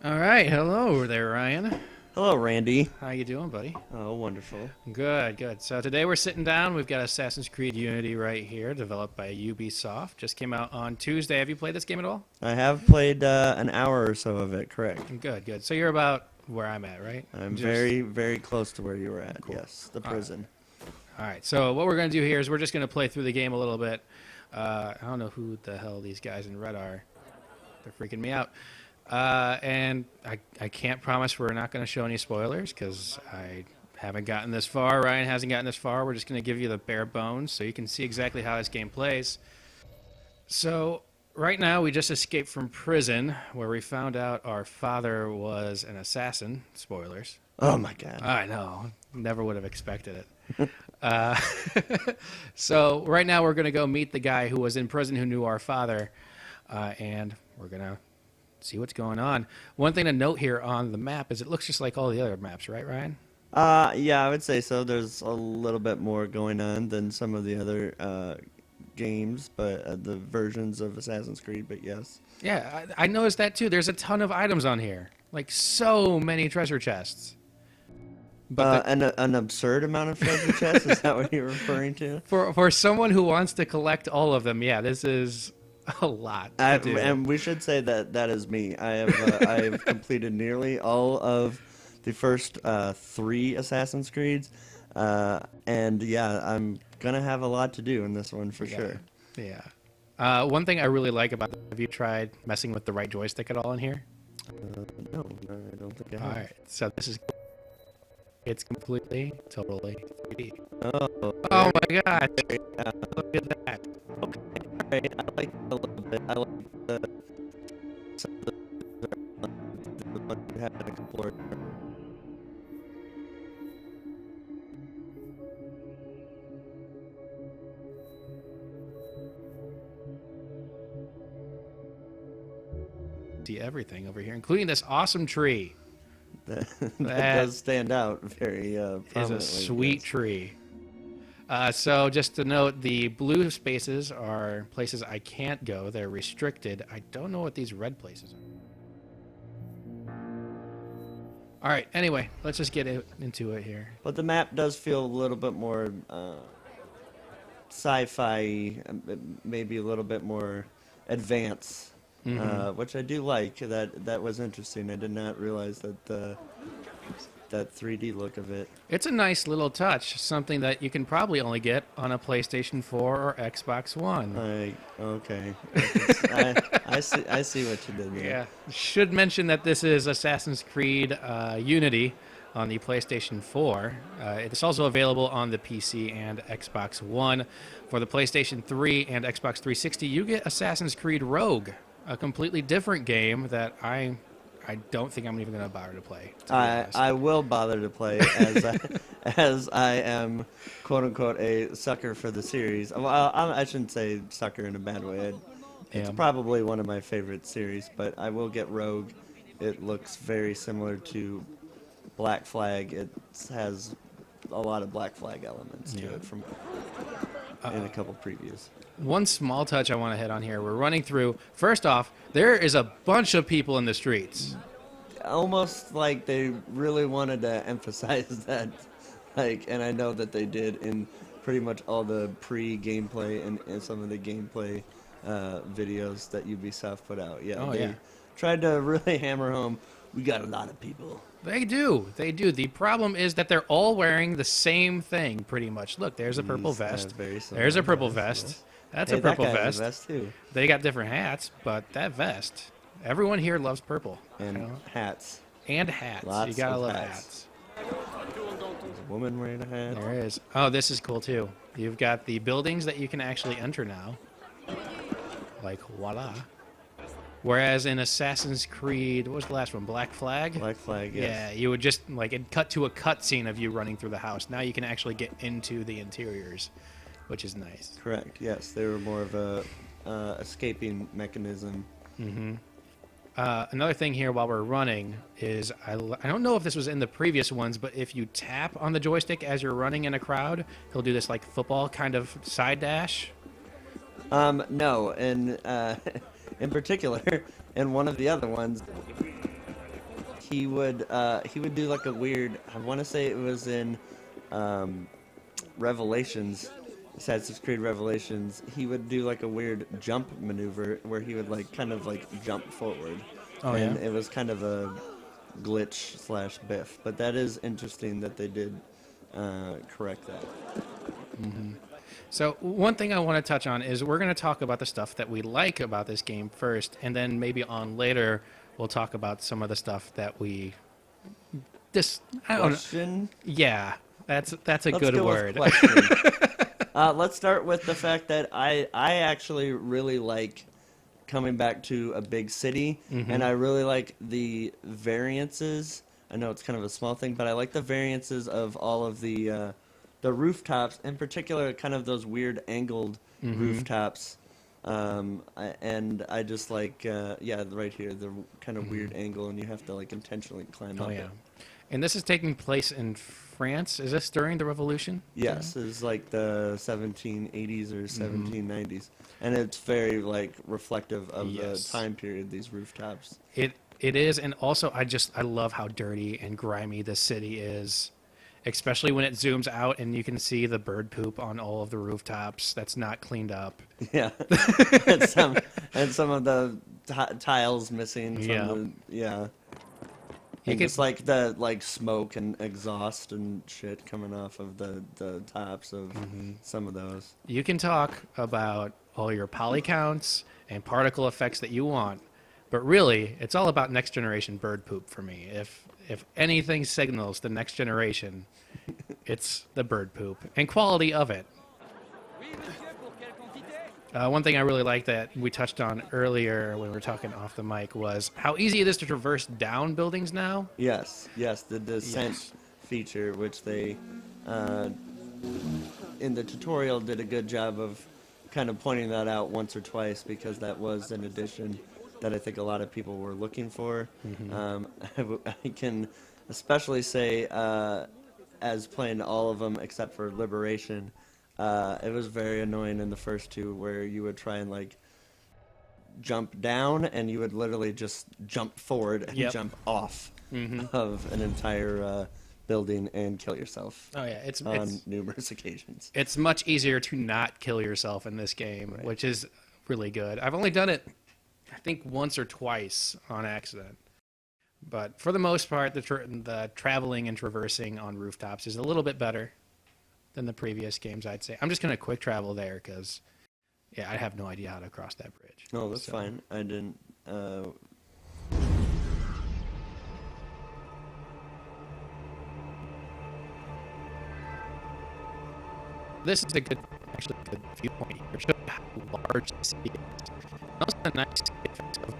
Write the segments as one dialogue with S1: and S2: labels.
S1: All right, hello there, Ryan.
S2: Hello, Randy.
S1: How you doing, buddy?
S2: Oh, wonderful.
S1: Good, good. So today we're sitting down. We've got Assassin's Creed Unity right here, developed by Ubisoft. Just came out on Tuesday. Have you played this game at all?
S2: I have played an hour or so of it, correct.
S1: Good, good. So you're about where I'm at, right?
S2: I'm very, very close to where you were at,
S1: Cool.
S2: yes, the prison.
S1: All right, so what we're going to do here is we're just going to play through the game a little bit. I don't know who the hell these guys in red are. They're freaking me out. And I can't promise we're not going to show any spoilers because I haven't gotten this far. Ryan hasn't gotten this far. We're just going to give you the bare bones so you can see exactly how this game plays. So right now we just escaped from prison where we found out our father was an assassin. Spoilers.
S2: Oh, my God.
S1: I know. Never would have expected it. So right now we're going to go meet the guy who was in prison who knew our father. And we're going to see what's going on. One thing to note here on the map is it looks just like all the other maps, right, Ryan?
S2: Yeah, I would say so. There's a little bit more going on than some of the other games, but the versions of Assassin's Creed, but yes.
S1: Yeah, I noticed that too. There's a ton of items on here. Like so many treasure chests. But
S2: an absurd amount of treasure chests, is that what you're referring to?
S1: for someone who wants to collect all of them, yeah, this is a lot to do.
S2: And we should say that that is me. I have completed nearly all of the first 3 Assassin's Creeds, and yeah, I'm gonna have a lot to do in this one for sure.
S1: Yeah. One thing I really like about have you tried messing with the right joystick at all in here?
S2: No, I don't think I have.
S1: All right, so this is it's completely, totally 3D.
S2: Oh
S1: My gosh! Look at that.
S2: okay. All right, I like it a little bit. I like the one you haven't explored.
S1: See everything over here, including this awesome tree.
S2: That
S1: That
S2: does stand out very prominently.
S1: Is a sweet
S2: yes.
S1: tree. So just to note, the blue spaces are places I can't go. They're restricted. I don't know what these red places are. All right, anyway, let's just get into it here.
S2: But the map does feel a little bit more sci-fi, maybe a little bit more advanced, which I do like. That was interesting. I did not realize that that 3D look of it.
S1: It's a nice little touch, something that you can probably only get on a PlayStation 4 or Xbox One.
S2: Okay. I see what you did there.
S1: Yeah. Should mention that this is Assassin's Creed Unity on the PlayStation 4. It's also available on the PC and Xbox One. For the PlayStation 3 and Xbox 360, you get Assassin's Creed Rogue, a completely different game that I don't think I'm even going to bother to play.
S2: I will bother to play as I am, quote unquote, a sucker for the series. Well, I shouldn't say sucker in a bad way. It's probably one of my favorite series, but I will get Rogue. It looks very similar to Black Flag. It has a lot of Black Flag elements to it from in a couple previews.
S1: One small touch I want to hit on here. We're running through. First off, there is a bunch of people in the streets.
S2: Almost like they really wanted to emphasize that, and I know that they did in pretty much all the pre-gameplay and some of the gameplay videos that Ubisoft put out. Yeah, they tried to really hammer home, we got a lot of people.
S1: They do. They do. The problem is that they're all wearing the same thing, pretty much. Look, there's a purple vest. There's a purple vest.
S2: Yes.
S1: That's
S2: Hey,
S1: a purple
S2: that guy's
S1: vest.
S2: a vest too.
S1: They got different hats, but that vest. Everyone here loves purple.
S2: And
S1: you know?
S2: hats.
S1: And hats.
S2: Lots
S1: You gotta
S2: of
S1: love
S2: hats.
S1: hats.
S2: There's a woman wearing a hat.
S1: There is. Oh, this is cool too. You've got the buildings that you can actually enter now. Like voila. Whereas in Assassin's Creed, what was the last one? Black Flag?
S2: Black Flag, yes.
S1: Yeah, you would just, like, it'd cut to a cutscene of you running through the house. Now you can actually get into the interiors, which is nice.
S2: Correct, yes. They were more of a escaping mechanism.
S1: Mm-hmm. Another thing here while we're running is, I don't know if this was in the previous ones, but if you tap on the joystick as you're running in a crowd, he'll do this, like, football kind of side dash.
S2: No, and in particular, in one of the other ones, he would do like a weird. I want to say it was in Revelations, Assassin's Creed Revelations. He would do like a weird jump maneuver where he would like kind of like jump forward,
S1: Oh,
S2: and
S1: yeah?
S2: it was kind of a glitch slash biff. But that is interesting that they did correct that.
S1: So one thing I want to touch on is we're going to talk about the stuff that we like about this game first, and then maybe on later we'll talk about some of the stuff that we I don't know.
S2: Question.
S1: Yeah, that's a
S2: Let's
S1: good
S2: go
S1: word.
S2: with question. Let's start with the fact that I actually really like coming back to a big city, and I really like the variances. I know it's kind of a small thing, but I like the variances of all of the rooftops, in particular, kind of those weird angled rooftops. And I just like, right here, the kind of weird angle, and you have to like intentionally climb up
S1: Oh, yeah.
S2: it.
S1: And this is taking place in France. Is this during the Revolution?
S2: Yes, it's like the 1780s or 1790s, and it's very like reflective of
S1: Yes.
S2: the time period. These rooftops.
S1: It is, and also I love how dirty and grimy this city is, especially when it zooms out and you can see the bird poop on all of the rooftops that's not cleaned up.
S2: Yeah, and some of the tiles missing. From
S1: You
S2: And
S1: can-
S2: just like the smoke and exhaust and shit coming off of the tops of some of those.
S1: You can talk about all your poly counts and particle effects that you want, but really, it's all about next generation bird poop for me. If anything signals the next generation, it's the bird poop and quality of it. One thing I really like that we touched on earlier when we were talking off the mic was how easy it is to traverse down buildings now.
S2: Yes, the descent
S1: Yes.
S2: feature, which they in the tutorial did a good job of kind of pointing that out once or twice, because that was an addition that I think a lot of people were looking for. I can especially say, as playing all of them except for Liberation, it was very annoying in the first two where you would try and like jump down and you would literally just jump forward and
S1: Yep.
S2: jump off of an entire building and kill yourself
S1: Oh yeah, it's
S2: on numerous occasions.
S1: it's much easier to not kill yourself in this game, which is really good. I've only done it, I think, once or twice on accident. But for the most part, the traveling and traversing on rooftops is a little bit better than the previous games, I'd say. I'm just going to quick travel there because, I have no idea how to cross that bridge.
S2: No, that's fine. I didn't.
S1: This is actually a good viewpoint here. Show you how large the city is. Also a nice effect of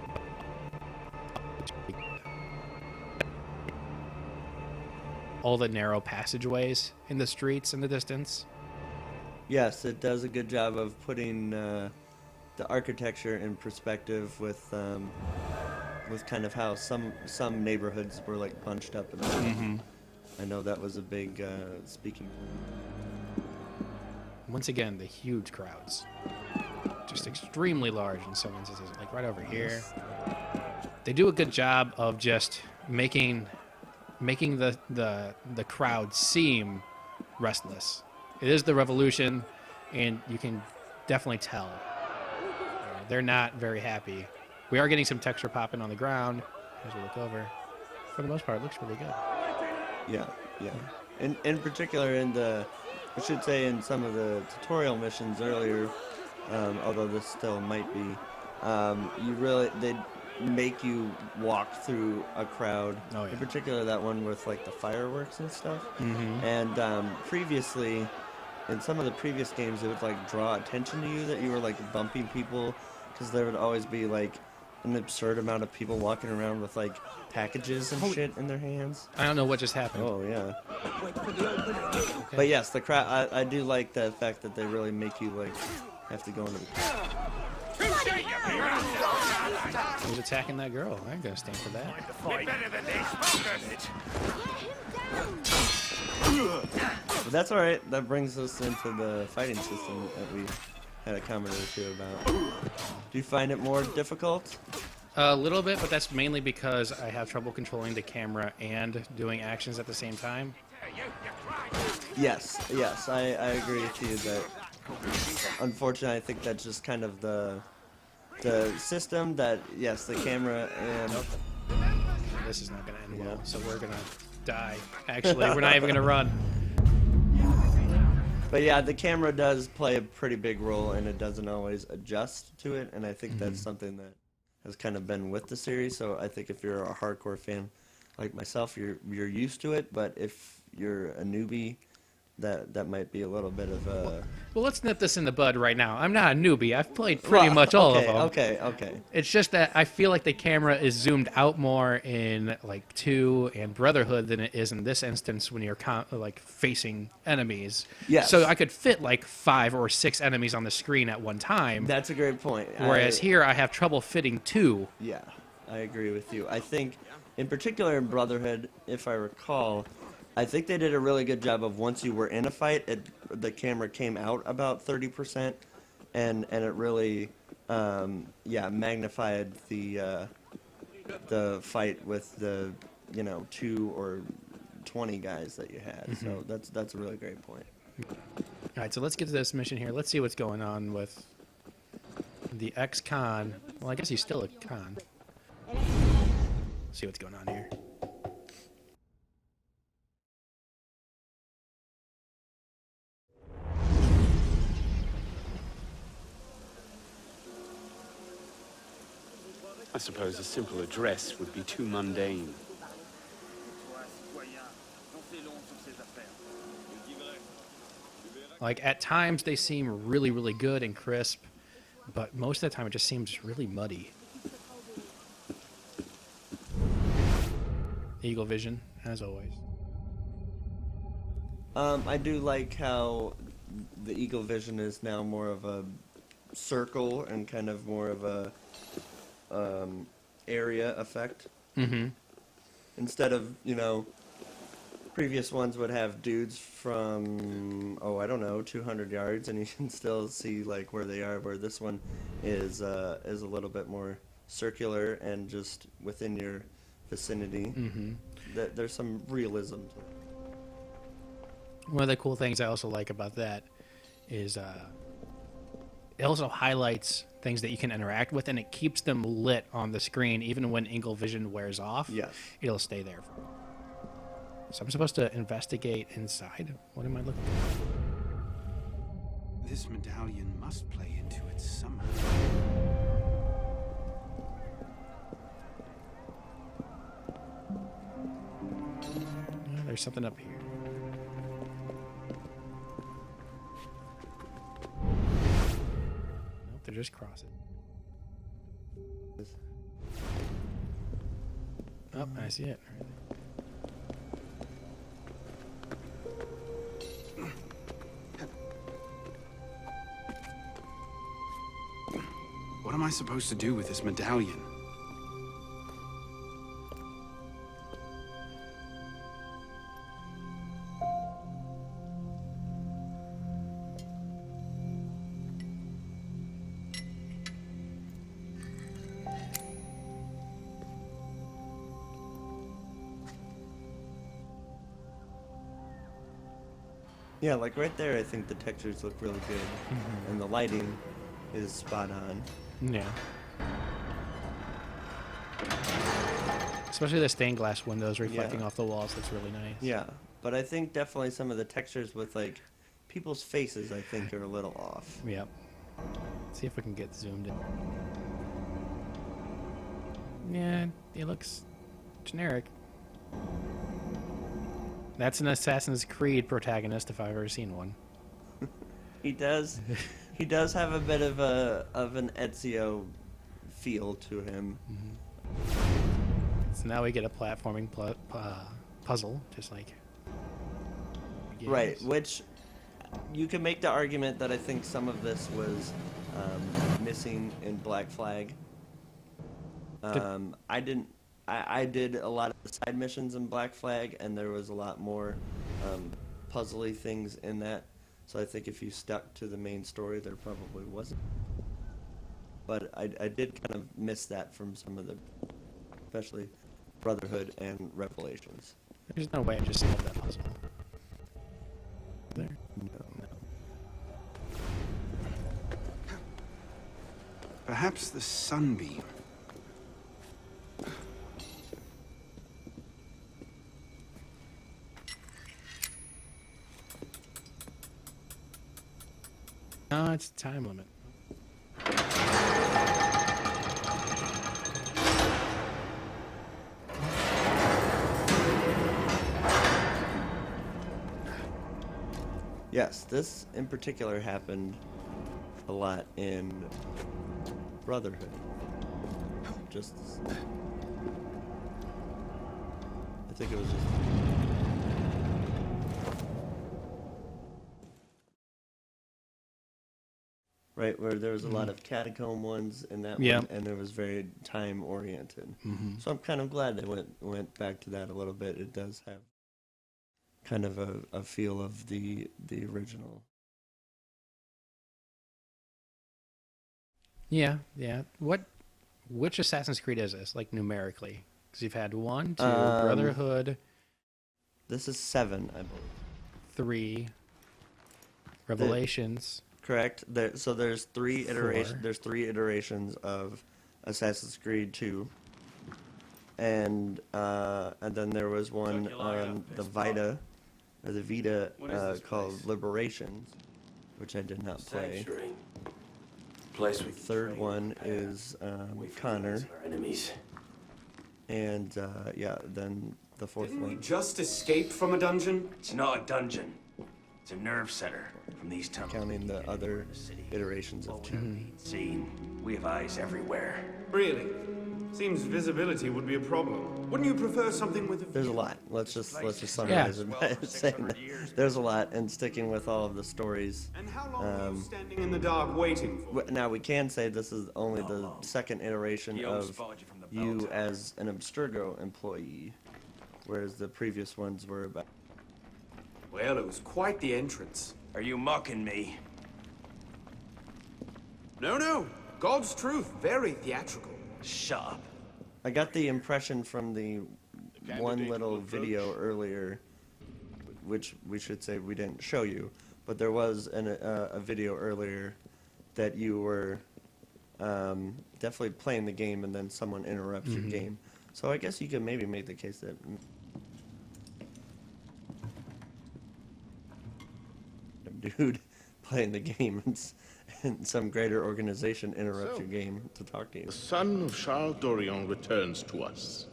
S1: all the narrow passageways in the streets in the distance.
S2: Yes, it does a good job of putting the architecture in perspective with kind of how some neighborhoods were like bunched up. I know that was a big speaking point.
S1: Once again, the huge crowds, just extremely large in some instances, like right over here. They do a good job of just making the crowd seem restless. It is the Revolution, and you can definitely tell they're not very happy. We are getting some texture popping on the ground as we look over. For the most part, it looks really good.
S2: Yeah. In particular, I should say in some of the tutorial missions earlier, although this still might be, they make you walk through a crowd.
S1: Oh, yeah.
S2: In particular, that one with like the fireworks and stuff. And previously, in some of the previous games, it would like draw attention to you that you were like bumping people, because there would always be like an absurd amount of people walking around with like packages and shit in their hands.
S1: I don't know what just happened.
S2: Oh yeah.
S1: Okay.
S2: But yes, the crowd. I do like the fact that they really make you like have to go into.
S1: Who's attacking that girl? I ain't gonna stand for that.
S2: But that's all right. That brings us into the fighting system that we had a comment or two about. Do you find it more difficult?
S1: A little bit, but that's mainly because I have trouble controlling the camera and doing actions at the same time.
S2: Yes, I agree with you that unfortunately I think that's just kind of the system that, yes, the camera and...
S1: Nope. This is not going to end well, so we're going to die. Actually, we're not even going to run.
S2: But yeah, the camera does play a pretty big role, and it doesn't always adjust to it, and I think that's something that has kind of been with the series. So I think if you're a hardcore fan like myself, you're used to it, but if you're a newbie, that might be a little bit of a...
S1: Well, let's nip this in the bud right now. I'm not a newbie. I've played pretty much all of them.
S2: Okay.
S1: It's just that I feel like the camera is zoomed out more in like 2 and Brotherhood than it is in this instance when you're like facing enemies.
S2: Yes.
S1: So I could fit like 5 or 6 enemies on the screen at one time.
S2: That's a great point.
S1: Whereas here I have trouble fitting 2.
S2: Yeah, I agree with you. I think, in particular in Brotherhood, if I recall, I think they did a really good job of once you were in a fight, the camera came out about 30%, and it really, magnified the fight with the 2 or 20 guys that you had. So that's a really great point.
S1: All right, so let's get to this mission here. Let's see what's going on with the ex-con. Well, I guess he's still a con. Let's see what's going on here.
S3: I suppose a simple address would be too mundane.
S1: Like, at times they seem really, really good and crisp, but most of the time it just seems really muddy. Eagle vision, as always.
S2: I do like how the Eagle vision is now more of a circle and kind of more of a area effect. Instead of, previous ones would have dudes from, 200 yards, and you can still see like where they are, where this one is a little bit more circular and just within your vicinity. There's some realism to it.
S1: One of the cool things I also like about that is it also highlights things that you can interact with, and it keeps them lit on the screen even when Eagle vision wears off.
S2: Yes.
S1: It'll stay there. So I'm supposed to investigate inside? What am I looking for?
S3: This medallion must play into it somehow.
S1: There's something up here. Nope, they're just crossing. Oh, I see it.
S3: What am I supposed to do with this medallion?
S2: Yeah, like right there, I think the textures look really good, and the lighting is spot on.
S1: Yeah. Especially the stained glass windows reflecting off the walls. That's really nice.
S2: Yeah, but I think definitely some of the textures with like people's faces, I think, are a little off.
S1: Yep. Let's see if we can get zoomed in. Yeah, it looks generic. That's an Assassin's Creed protagonist if I've ever seen one.
S2: He does have a bit of an Ezio feel to him.
S1: So now we get a platforming puzzle, just like games.
S2: Right, which you can make the argument that I think some of this was missing in Black Flag. I did a lot of the side missions in Black Flag, and there was a lot more puzzly things in that. So I think if you stuck to the main story, there probably wasn't. But I did kind of miss that from some of the, especially Brotherhood and Revelations.
S1: There's no way I just solved that puzzle. There?
S2: No.
S3: Perhaps the sunbeam.
S1: No, it's time limit.
S2: Yes, this in particular happened a lot in Brotherhood. Just, I think it was just. Right, where there was a lot of catacomb ones in that one, and it was very time oriented. So I'm kind of glad they went back to that a little bit. It does have kind of a feel of the original.
S1: Yeah. Which Assassin's Creed is this, like numerically? Because you've had 1, 2, Brotherhood.
S2: This is 7, I believe.
S1: 3, Revelations.
S2: Correct. So there's 3 iterations. There's 3 iterations of Assassin's Creed 2, and then there was one on the Vita called Liberations, which I did not play. The third one is Connor, and then the fourth
S3: Didn't we
S2: one.
S3: just escape from a dungeon?
S4: It's not a dungeon. It's a nerve center from these tunnels.
S2: Counting the other iterations of 2.
S4: Seen. We have eyes everywhere.
S3: Really? Seems visibility would be a problem. Wouldn't you prefer something with a view?
S2: There's a lot. Let's just summarize it by saying that there's a lot, and sticking with all of the stories.
S3: And how long were you standing in the dark waiting for?
S2: Now we can say this is only the second iteration of you as an Abstergo employee, whereas the previous ones were about.
S3: Well, it was quite the entrance.
S4: Are you mocking me?
S3: No. God's truth. Very theatrical.
S4: Shut up.
S2: I got the impression from the one little video earlier, which we should say we didn't show you, but there was a video earlier that you were definitely playing the game and then someone interrupts your game. So I guess you could maybe make the case that dude playing the game and some greater organization interrupts your game to talk to you.
S5: The son of Charles Dorion returns to us.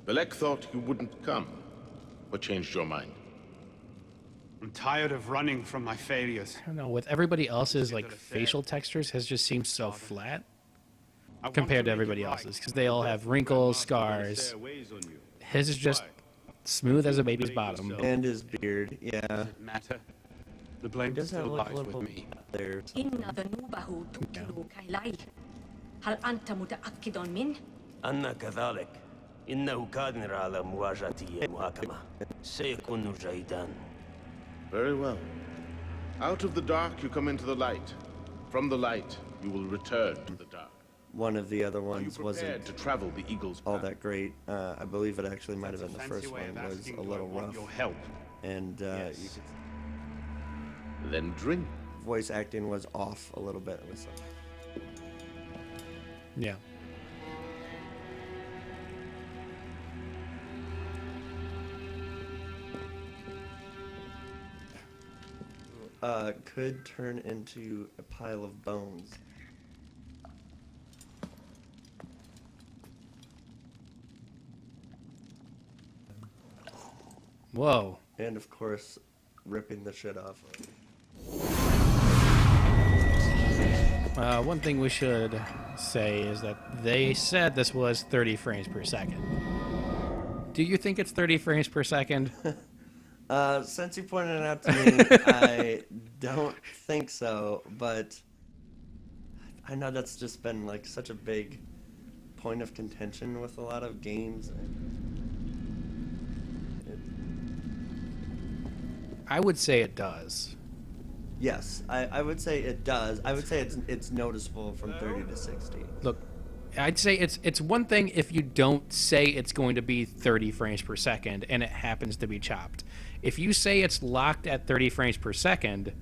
S5: Belek thought you wouldn't come. What changed your mind?
S3: I'm tired of running from my failures.
S1: I don't know, with everybody else's like facial textures has just seemed so flat compared to everybody else's, because they all have wrinkles, scars. His is just smooth as a baby's bottom.
S2: And his beard, yeah.
S3: Doesn't matter. The blame
S2: Does have
S3: still
S2: like a
S3: lies
S2: little
S3: with me.
S2: there.
S6: إن ذنوبه تقتل كيلاي. هل أنت متأكد منه؟
S4: أنا كذلك. إنه قادر على مواجهة المحاكمة. سيكون جيدا.
S5: Very well. Out of the dark you come into the light. From the light you will return to the dark.
S2: One of the other
S5: Are you
S2: ones
S5: prepared
S2: wasn't
S5: to travel the Eagle's
S2: all
S5: path?
S2: that great. I believe it actually might have been the
S3: Fancy
S2: first
S3: way
S2: one.
S3: of
S2: Was
S3: asking,
S2: a
S3: do I
S2: little
S3: want
S2: rough,
S3: your help?
S2: and
S3: Yes.
S2: you could,
S5: Then drink.
S2: voice acting was off a little bit with some.
S1: Yeah.
S2: Could turn into a pile of bones.
S1: Whoa.
S2: And of course, ripping the shit off of.
S1: One thing we should say is that they said this was 30 frames per second. Do you think it's 30 frames per second?
S2: Since you pointed it out to me, I don't think so, but I know that's just been like such a big point of contention with a lot of games.
S1: I would say it does.
S2: Yes, I would say it does. I would say it's noticeable from 30 to 60.
S1: Look, I'd say it's one thing if you don't say it's going to be 30 frames per second and it happens to be chopped. If you say it's locked at 30 frames per second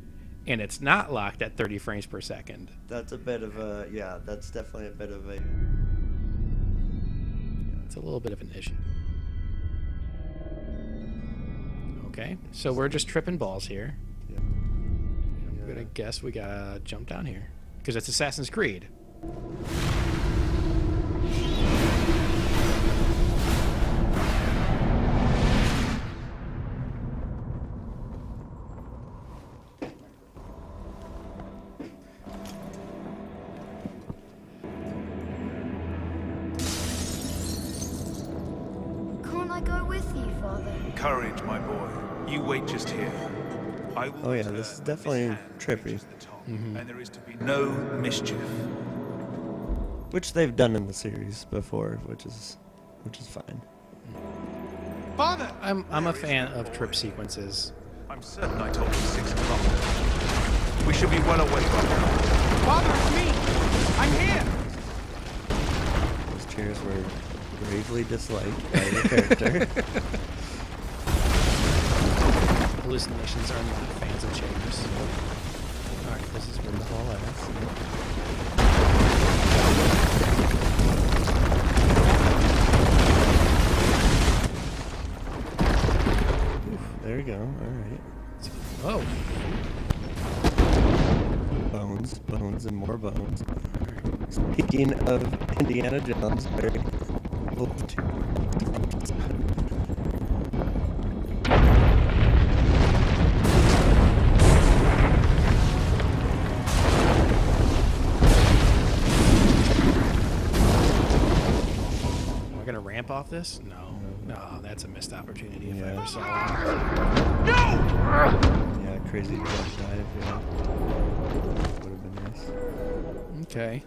S1: and it's not locked at 30 frames per second.
S2: That's a bit of a, yeah, that's definitely a bit of a...
S1: It's a little bit of an issue. Okay, so we're just tripping balls here.
S2: Yeah.
S1: I'm gonna guess we gotta jump down here. Because it's Assassin's Creed.
S7: Can't I go with you, Father?
S8: Courage, my boy. You wait just here. I will
S2: Oh yeah,
S8: return
S2: this is
S8: when
S2: definitely
S8: hand
S2: trippy.
S8: reaches the top, and there is to be no mischief.
S2: Which they've done in the series before, which is fine.
S8: Father!
S1: I'm a fan of trip sequences.
S8: I'm certain I told you 6 o'clock. We should be well away by now. Father, it's me! I'm here!
S2: Those cheers were gravely disliked by the character.
S1: Hallucinations are not fans of chairs. Alright, this is where the hall is.
S2: There you go, alright.
S1: Oh,
S2: Bones, and more bones. Speaking of Indiana Jones, very cool too.
S1: am I gonna ramp off this? No. No, that's a missed opportunity if I
S2: Yeah.
S1: ever saw one.
S2: Yeah, crazy jump dive, yeah. Would have been nice.
S1: Okay.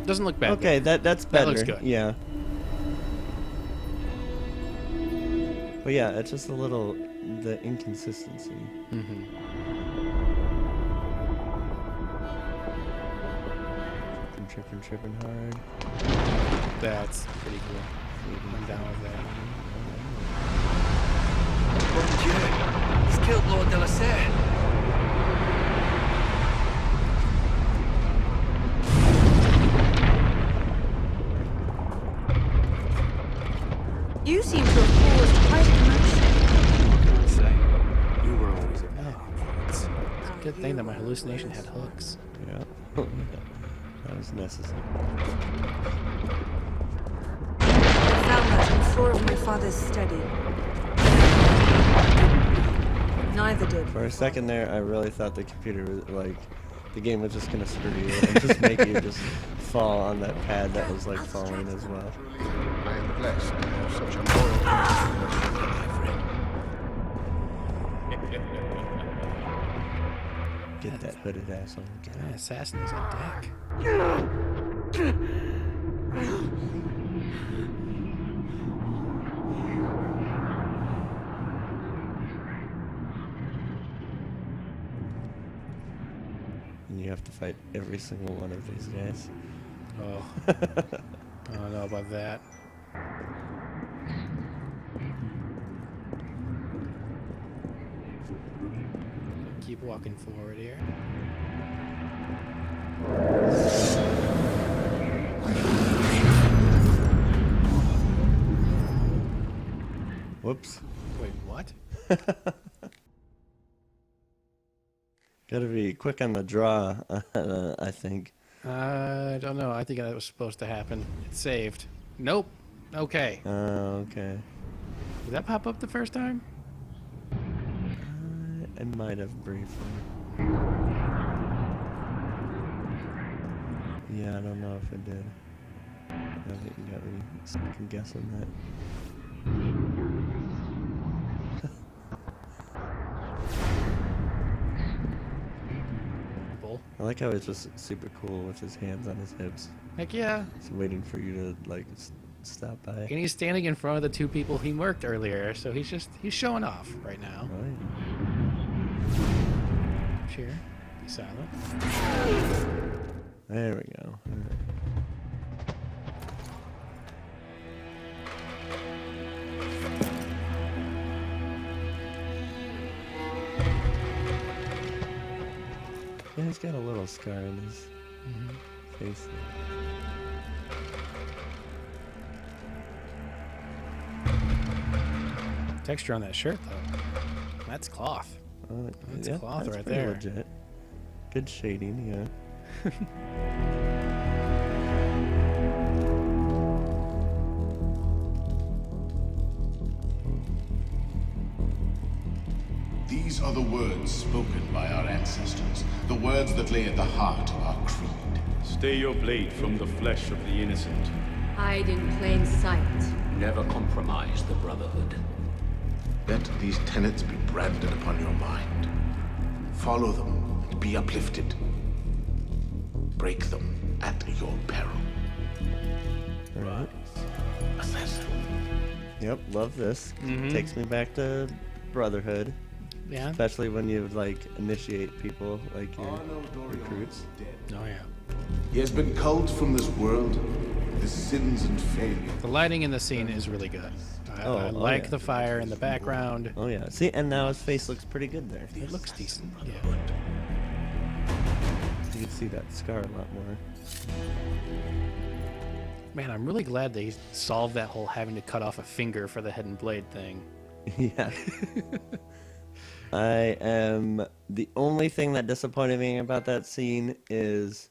S1: Doesn't look bad.
S2: Okay, that's better.
S1: That looks good.
S2: Yeah. But yeah, it's just a little the inconsistency.
S1: Mm-hmm.
S2: Tripping hard.
S1: That's pretty cool. I'm down with that.
S9: Mon Dieu! He's killed Lord de la Serre.
S6: You seem to have caused quite a commotion.
S9: Say, you were always a
S1: Oh, it's a good thing that my hallucination had hooks.
S2: Yeah. That was necessary.
S6: I found that on the floor of my father's study. Neither did.
S2: For a second there, I really thought the computer was like, the game was just gonna screw you and just make you just fall on that pad that was like falling as well.
S5: I am blessed to have such a loyal
S2: Get that hooded asshole. Get
S1: That
S2: out.
S1: assassin is a dick.
S2: And you have to fight every single one of these guys.
S1: Oh. I don't know about that. Keep walking forward here.
S2: Whoops.
S1: Wait, what?
S2: Gotta be quick on the draw, I think.
S1: I don't know. I think that was supposed to happen. It saved. Nope. Okay.
S2: Okay.
S1: Did that pop up the first time?
S2: I might have briefly. Yeah, I don't know if it did. I think you got me second guessing that.
S1: Bull.
S2: I like how he's just super cool with his hands on his hips.
S1: Heck yeah.
S2: He's waiting for you to like stop by.
S1: And he's standing in front of the two people he murked earlier, so he's showing off right now.
S2: Right.
S1: Here, be silent.
S2: There we go. All right. Yeah, he's got a little scar on his face.
S1: Texture on that shirt, though. That's cloth. That's cloth right
S2: pretty
S1: there.
S2: Legit. Good shading, yeah.
S5: These are the words spoken by our ancestors, the words that lay at the heart of our creed.
S10: Stay your blade from the flesh of the innocent.
S6: Hide in plain sight.
S11: Never compromise the Brotherhood.
S5: Let these tenets be branded upon your mind. Follow them and be uplifted. Break them at your peril.
S2: Alright.
S5: Assassin.
S2: Yep, love this. Takes me back to Brotherhood.
S1: Yeah.
S2: Especially when you like initiate people like your recruits.
S1: Oh yeah.
S5: He has been culled from this world, his sins and failure.
S1: The lighting in the scene is really good. I like
S2: yeah.
S1: the fire in the background.
S2: Oh yeah. See, and now his face looks pretty good there.
S1: It looks decent. Yeah.
S2: You can see that scar a lot more.
S1: Man, I'm really glad they solved that whole having to cut off a finger for the hidden blade thing.
S2: Yeah. I am... The only thing that disappointed me about that scene is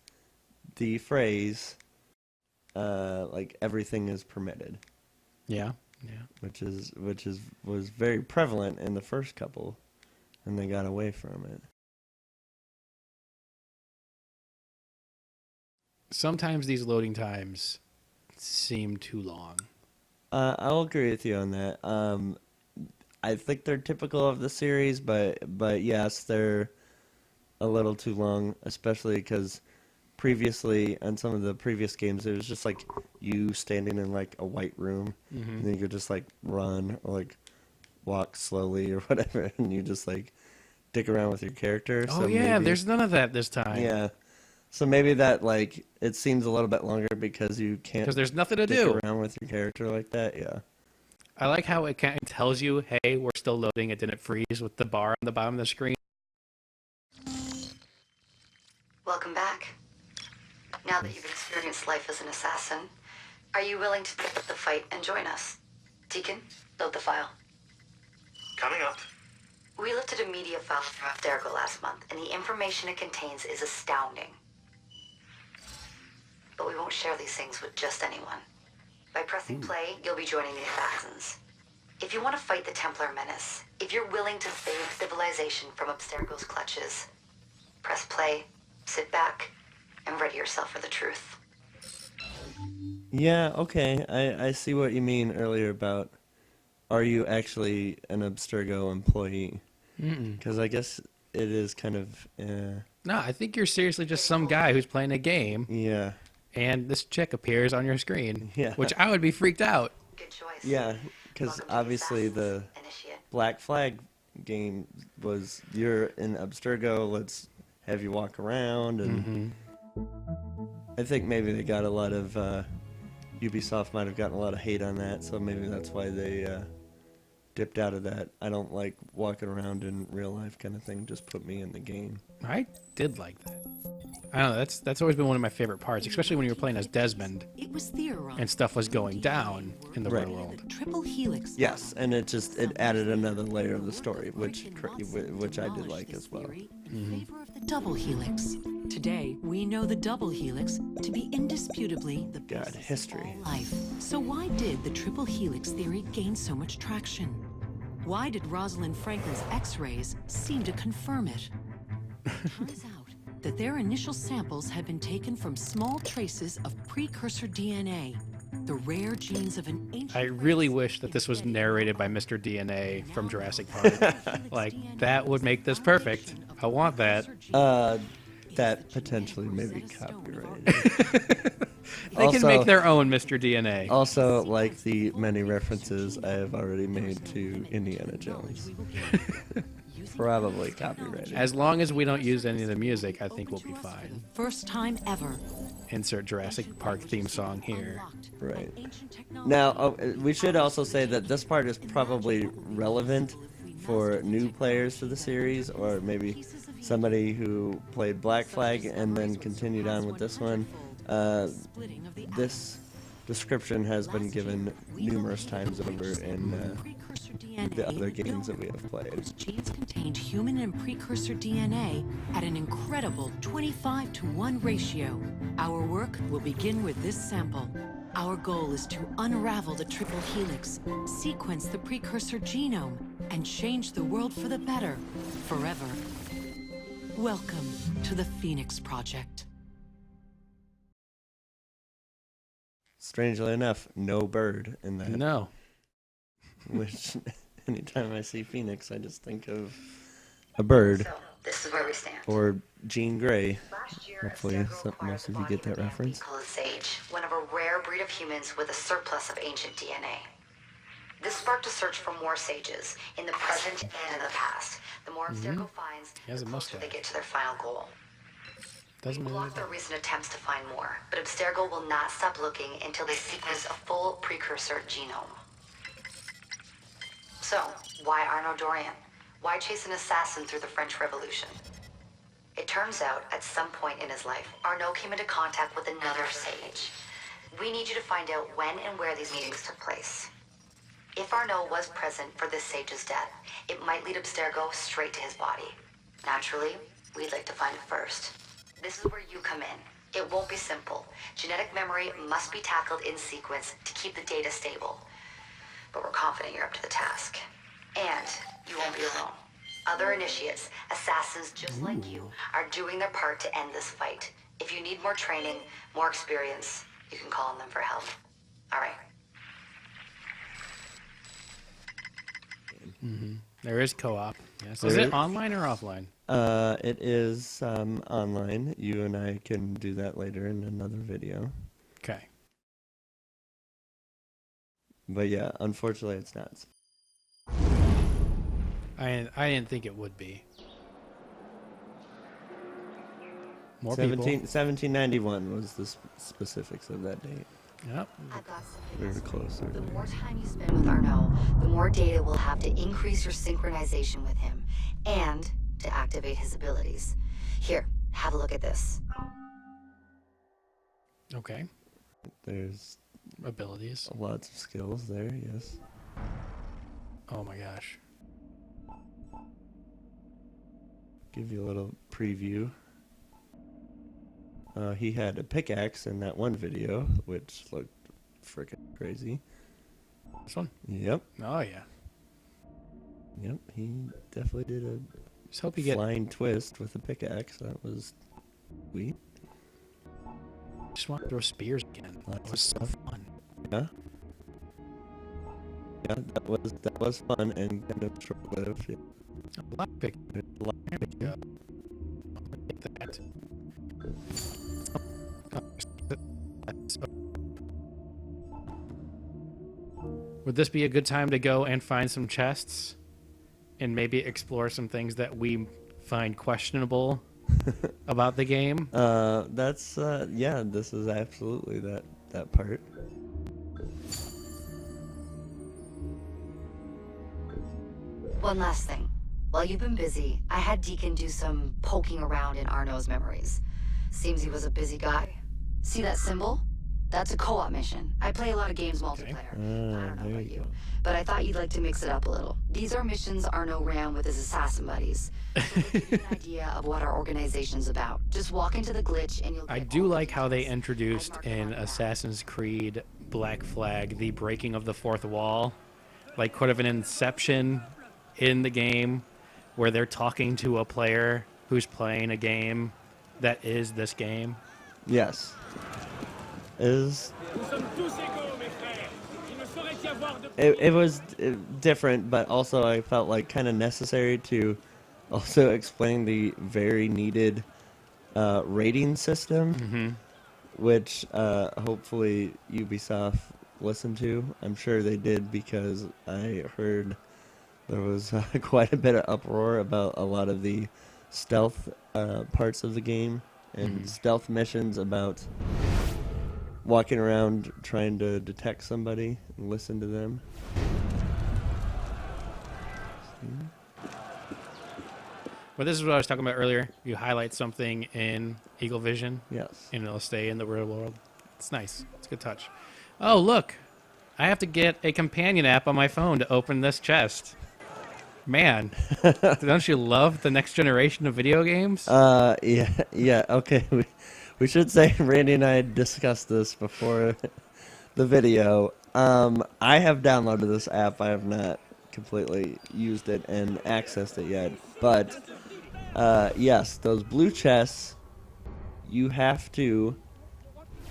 S2: the phrase, like, everything is permitted.
S1: Yeah, yeah.
S2: Which was very prevalent in the first couple, and they got away from it.
S1: Sometimes these loading times seem too long.
S2: I'll agree with you on that. I think they're typical of the series, but yes, they're a little too long, especially because previously on some of the previous games, it was just like you standing in like a white room, and then you could just like run or like walk slowly or whatever, and you just like dick around with your character.
S1: Oh yeah, there's none of that this time.
S2: Yeah. So maybe that, like, it seems a little bit longer because you can't...
S1: Because there's nothing to
S2: dick
S1: do.
S2: around with your character like that, yeah.
S1: I like how it kind of tells you, hey, we're still loading. It didn't freeze with the bar on the bottom of the screen.
S12: Welcome back. Now that you've experienced life as an assassin, are you willing to pick up the fight and join us? Deacon, load the file.
S4: Coming up.
S12: We lifted a media file from Abstergo last month, and the information it contains is astounding. But we won't share these things with just anyone. By pressing play, you'll be joining the assassins. If you want to fight the Templar menace, if you're willing to save civilization from Abstergo's clutches, press play, sit back, and ready yourself for the truth.
S2: Yeah, okay. I see what you mean earlier about, are you actually an Abstergo employee? Because I guess it is kind of...
S1: No, I think you're seriously just some guy who's playing a game.
S2: Yeah.
S1: And this chick appears on your screen.
S2: Yeah.
S1: Which I would be freaked out.
S12: Good choice.
S2: Yeah, because obviously the Black Flag game was, you're in Abstergo, let's have you walk around, and I think maybe they got a lot of, Ubisoft might have gotten a lot of hate on that, so maybe that's why they dipped out of that. I don't like walking around in real life kind of thing, just put me in the game.
S1: I did like that. I don't know, that's always been one of my favorite parts, especially when you were playing as Desmond.
S13: It was theorized
S1: and stuff was going down in the real world.
S13: Triple helix.
S2: Yes, and it added another layer of the story, which I did like as well.
S13: In favor of the double helix. Today, we know the double helix to be indisputably the
S2: God, history.
S13: life. So why did the triple helix theory gain so much traction? Why did Rosalind Franklin's X-rays seem to confirm it? Turns out that their initial samples had been taken from small traces of precursor DNA, the rare genes of an ancient...
S1: I really wish that this was narrated by Mr. DNA from Jurassic Park. Like, that would make this perfect. I want that.
S2: That potentially may be copyrighted.
S1: They can make their own Mr. DNA.
S2: Also, like the many references I have already made to Indiana Jones. Probably copyrighted.
S1: As long as we don't use any of the music, I think we'll be fine.
S13: First time ever.
S1: Insert Jurassic Park theme song here.
S2: Right. Now, we should also say that this part is probably relevant for new players to the series, or maybe somebody who played Black Flag and then continued on with this one. This description has been given numerous times over in the other games that we have played.
S13: Genes contained human and precursor DNA at an incredible 25-to-1 ratio. Our work will begin with this sample. Our goal is to unravel the triple helix, sequence the precursor genome, and change the world for the better, forever. Welcome to the Phoenix Project.
S2: Strangely enough, no bird in that.
S1: No.
S2: Which, anytime I see Phoenix, I just think of a bird.
S12: So, this is where we stand.
S2: Or Jean Grey. Hopefully, most of you get that reference.
S12: Called Sage, one of a rare breed of humans with a surplus of ancient DNA. This sparked a search for more sages in the present and in the past. The more Abstergo finds, the closer they get to their final goal. We block their recent attempts to find more, but Abstergo will not stop looking until they sequence a full precursor genome. So, why Arnaud Dorian? Why chase an assassin through the French Revolution? It turns out, at some point in his life, Arnaud came into contact with another sage. We need you to find out when and where these meetings took place. If Arnaud was present for this sage's death, it might lead Abstergo straight to his body. Naturally, we'd like to find it first. This is where you come in. It won't be simple. Genetic memory must be tackled in sequence to keep the data stable. But we're confident you're up to the task. And you won't be alone. Other initiates, assassins just like you, are doing their part to end this fight. If you need more training, more experience, you can call on them for help. All right.
S1: There is co-op. Yes. Is it online or offline?
S2: It is online. You and I can do that later in another video.
S1: Okay.
S2: But yeah, unfortunately, it's not.
S1: I didn't think it would be. More
S2: 1791 was the specifics of that date.
S1: Yep.
S12: I've got
S2: we were closer.
S12: The more time you spend with Arnaud, the more data we'll have to increase your synchronization with him, and to activate his abilities. Here, have a look at this.
S1: Okay.
S2: There's
S1: abilities.
S2: Lots of skills there, yes.
S1: Oh my gosh.
S2: Give you a little preview. He had a pickaxe in that one video, which looked freaking crazy.
S1: This one?
S2: Yep.
S1: Oh, yeah.
S2: Yep, he definitely did a
S1: just hope you
S2: flying twist with a pickaxe. That was sweet.
S1: Just want to throw spears again. That was so fun.
S2: Yeah. Yeah, that was fun and kind of short-lived. Yeah.
S1: A lockpick. There we go. I'll get that. Would this be a good time to go and find some chests and maybe explore some things that we find questionable about the game?
S2: That's yeah, this is absolutely that part.
S12: One last thing. While you've been busy, I had Deacon do some poking around in Arnaud's memories. Seems he was a busy guy. See that symbol? That's a co-op mission. I play a lot of games multiplayer. I don't know about you, but I thought you'd like to mix it up a little. These are missions Arnaud ran with his assassin buddies. So they give you an idea of what our organization's about. Just walk into the glitch and you'll get
S1: I do like how they introduced in Assassin's Creed Black Flag the breaking of the fourth wall. Like kind of an inception in the game where they're talking to a player who's playing a game that is this game.
S2: Yes. It was different, but also I felt like kind of necessary to also explain the very needed rating system, which hopefully Ubisoft listened to. I'm sure they did because I heard there was quite a bit of uproar about a lot of the stealth parts of the game and stealth missions about walking around trying to detect somebody and listen to them.
S1: Well, this is what I was talking about earlier. You highlight something in Eagle Vision.
S2: Yes.
S1: And it'll stay in the real world. It's nice. It's a good touch. Oh, look. I have to get a companion app on my phone to open this chest. Man, don't you love the next generation of video games?
S2: Yeah, okay. We should say Randy and I discussed this before the video. I have downloaded this app. I have not completely used it and accessed it yet. But, yes, those blue chests, you have to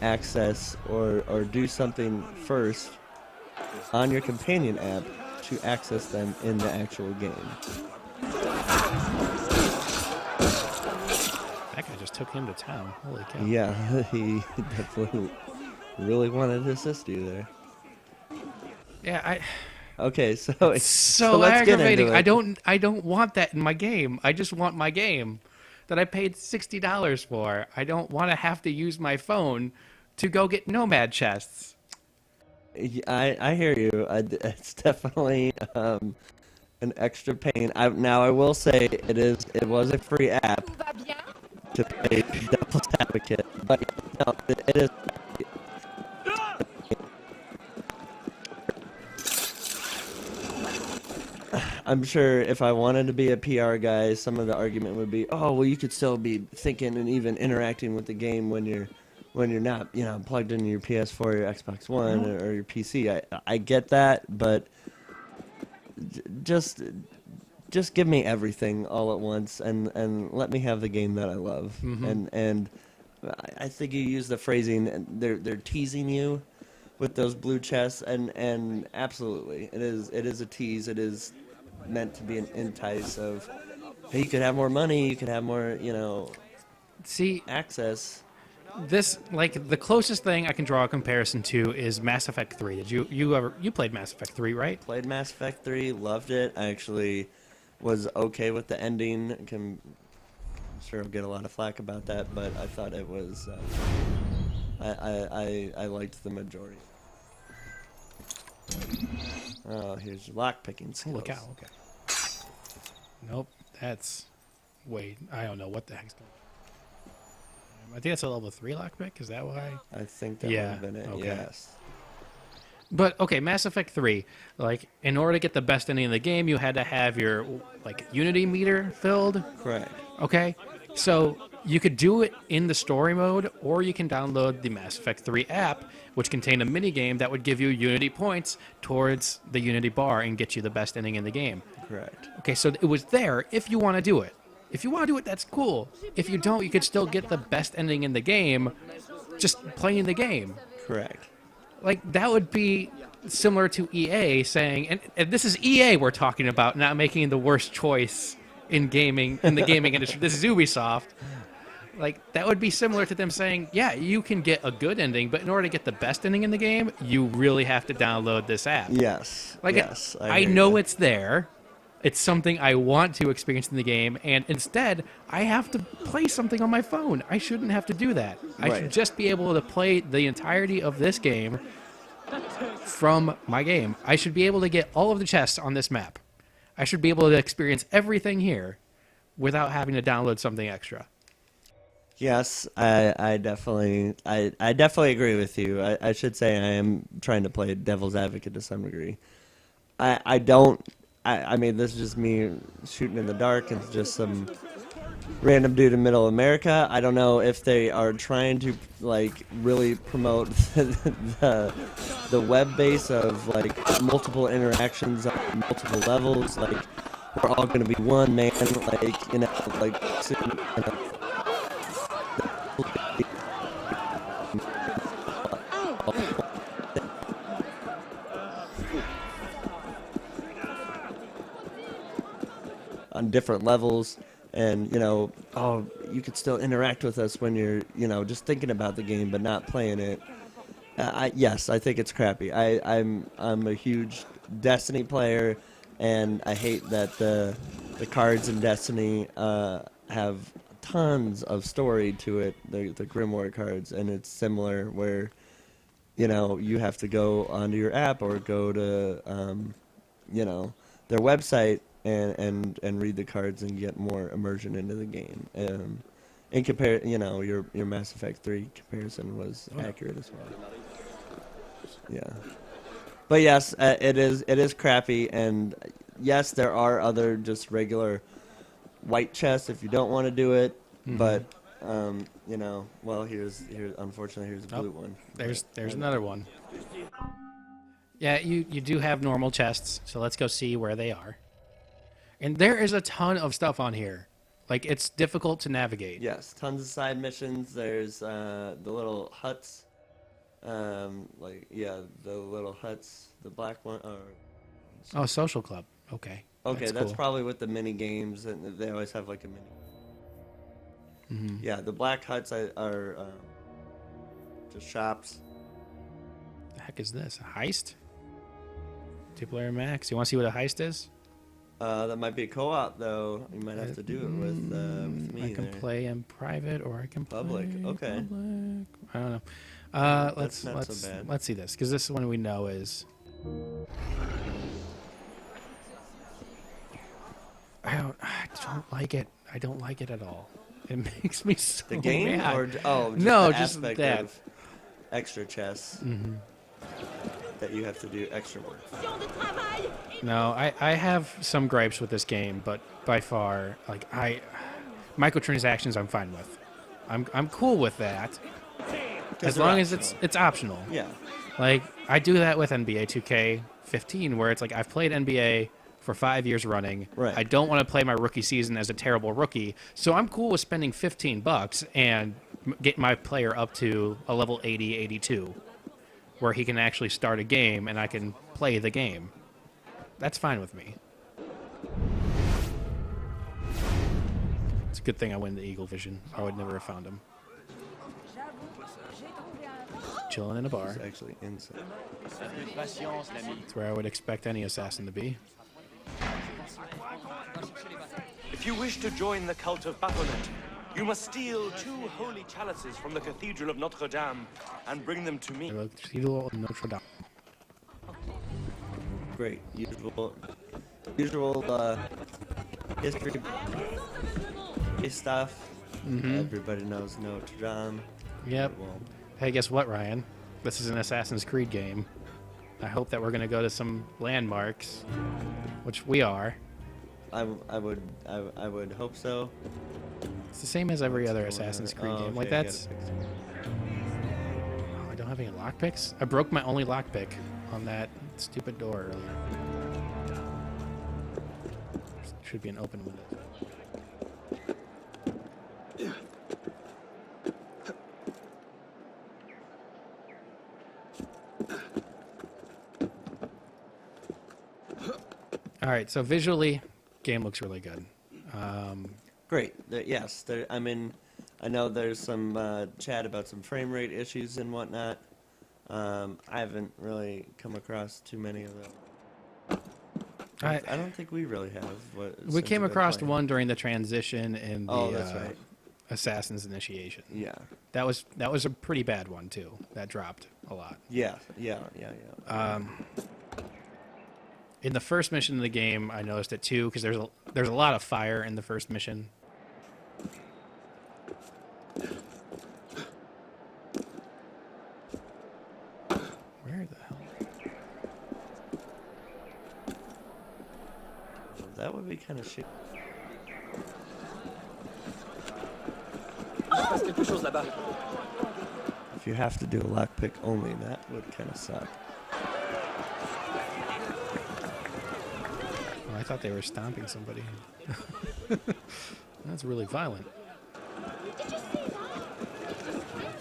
S2: access or do something first on your companion app to access them in the actual game.
S1: That guy just took him to town. Holy cow.
S2: Yeah, he definitely really wanted to assist you there.
S1: Yeah,
S2: Okay, so
S1: it's
S2: so
S1: so
S2: let's get
S1: aggravating.
S2: into it.
S1: I don't want that in my game. I just want my game that I paid $60 for. I don't want to have to use my phone to go get nomad chests.
S2: I hear you. It's definitely an extra pain. Now I will say it was a free app to play devil's advocate, but no, it is. I'm sure if I wanted to be a PR guy, some of the argument would be, oh, well, you could still be thinking and even interacting with the game when you're not, plugged into your PS4 or your Xbox One or your PC. I get that, but just give me everything all at once and let me have the game that I love. And I think you use the phrasing, they're teasing you with those blue chests, and absolutely, it is a tease. It is meant to be an entice of, hey, you could have more money, you could have more, access.
S1: This, like, the closest thing I can draw a comparison to is Mass Effect 3. Did you played Mass Effect 3, right?
S2: Played Mass Effect 3, loved it. I actually was okay with the ending. I'm sure I'll get a lot of flack about that, but I thought it was, I liked the majority. Oh, here's lockpicking skills.
S1: Look out, okay. Nope, that's... Wait, I don't know what the heck's going on. I think that's a level 3 lockpick, is that why?
S2: I think that would have been it,
S1: okay.
S2: Yes.
S1: But, okay, Mass Effect 3, like, in order to get the best ending of the game, you had to have your, like, Unity meter filled.
S2: Correct.
S1: Okay, so you could do it in the story mode, or you can download the Mass Effect 3 app, which contained a minigame that would give you Unity points towards the Unity bar and get you the best ending in the game.
S2: Correct.
S1: Okay, so it was there if you want to do it. If you want to do it, that's cool. If you don't, you could still get the best ending in the game just playing the game.
S2: Correct.
S1: Like, that would be similar to EA saying, and this is EA we're talking about, not making the worst choice in gaming, in the gaming industry. This is Ubisoft. Like, that would be similar to them saying, yeah, you can get a good ending, but in order to get the best ending in the game, you really have to download this app.
S2: Yes.
S1: Like,
S2: yes,
S1: I know it's there. It's something I want to experience in the game, and instead, I have to play something on my phone. I shouldn't have to do that. I should just be able to play the entirety of this game from my game. I should be able to get all of the chests on this map. I should be able to experience everything here without having to download something extra.
S2: Yes, I definitely agree with you. I should say I am trying to play devil's advocate to some degree. I mean, this is just me shooting in the dark. It's just some random dude in middle America. I don't know if they are trying to, like, really promote the web base of, like, multiple interactions on multiple levels. Like, we're all going to be one man, like, like, soon, on different levels. and you know, oh, you could still interact with us when you're, you know, just thinking about the game but not playing it. Yes, I think it's crappy. I'm a huge Destiny player, and I hate that the cards in Destiny have tons of story to it. The Grimoire cards, and it's similar where, you know, you have to go onto your app or go to you know, their website and read the cards and get more immersion into the game. And compare, you know, your Mass Effect 3 comparison was accurate as well. Yeah, but yes, it is crappy, and yes, there are other just regular white chests if you don't want to do it. But you know, well, here's unfortunately here's a blue one.
S1: There's another one. Yeah, you do have normal chests, so let's go see where they are. And there is a ton of stuff on here. Like, it's difficult to navigate.
S2: Yes, tons of side missions. There's the little huts. Like, yeah, the little huts. The black one.
S1: Oh, social club. Okay.
S2: Okay, that's
S1: cool.
S2: probably with the mini games, and they always have like a mini. Yeah, the black huts are just shops.
S1: The heck is this? A heist? Two-player max. You want to see what a heist is?
S2: That might be a co-op, though. You might have to do it with me.
S1: I can play in private, or I can play
S2: public. Okay.
S1: Public. I don't know. Let's
S2: so bad.
S1: let's see this, because this one we know is. I don't like it. I don't like it at all. It makes me so
S2: the game
S1: mad.
S2: or just
S1: no,
S2: the
S1: just
S2: aspect
S1: that
S2: of extra chests that you have to do extra work.
S1: No, I have some gripes with this game, but by far, like microtransactions, I'm fine with. I'm cool with that, as long as it's optional.
S2: Yeah.
S1: Like, I do that with NBA 2K15, where it's like I've played NBA for 5 years running.
S2: Right.
S1: I don't want to play my rookie season as a terrible rookie, so I'm cool with spending $15 and get my player up to a level 80, 82, where he can actually start a game and I can play the game. That's fine with me. It's a good thing I went to Eagle Vision. I would never have found him. Chilling in a bar.
S2: It's actually insane.
S1: That's where I would expect any assassin to be.
S8: If you wish to join the cult of Baphomet, you must steal 2 holy chalices from the Cathedral of Notre Dame and bring them to me.
S1: Cathedral of Notre Dame.
S2: Great. Usual history stuff. Everybody knows Notre Dame.
S1: Yep. Hey, guess what, Ryan? This is an Assassin's Creed game. I hope that we're going to go to some landmarks, which we are.
S2: I would hope so.
S1: It's the same as every other Assassin's Creed game.
S2: Okay,
S1: Like, that's... I don't have any lockpicks? I broke my only lockpick on that stupid door earlier. Should be an open window. All right, so visually, game looks really good.
S2: Great. Yes. I mean, I know there's some chat about some frame rate issues and whatnot. I haven't really come across too many of them. I don't think we really have.
S1: We came across one during the transition in the
S2: that's right.
S1: Assassin's Initiation.
S2: Yeah.
S1: That was a pretty bad one too. That dropped a lot.
S2: Yeah.
S1: In the first mission of the game, I noticed it too, because there's a lot of fire in the first mission. Where the hell?
S2: That would be kind of shit. If you have to do a lockpick only, that would kind of suck.
S1: Oh, I thought they were stomping somebody. That's really violent.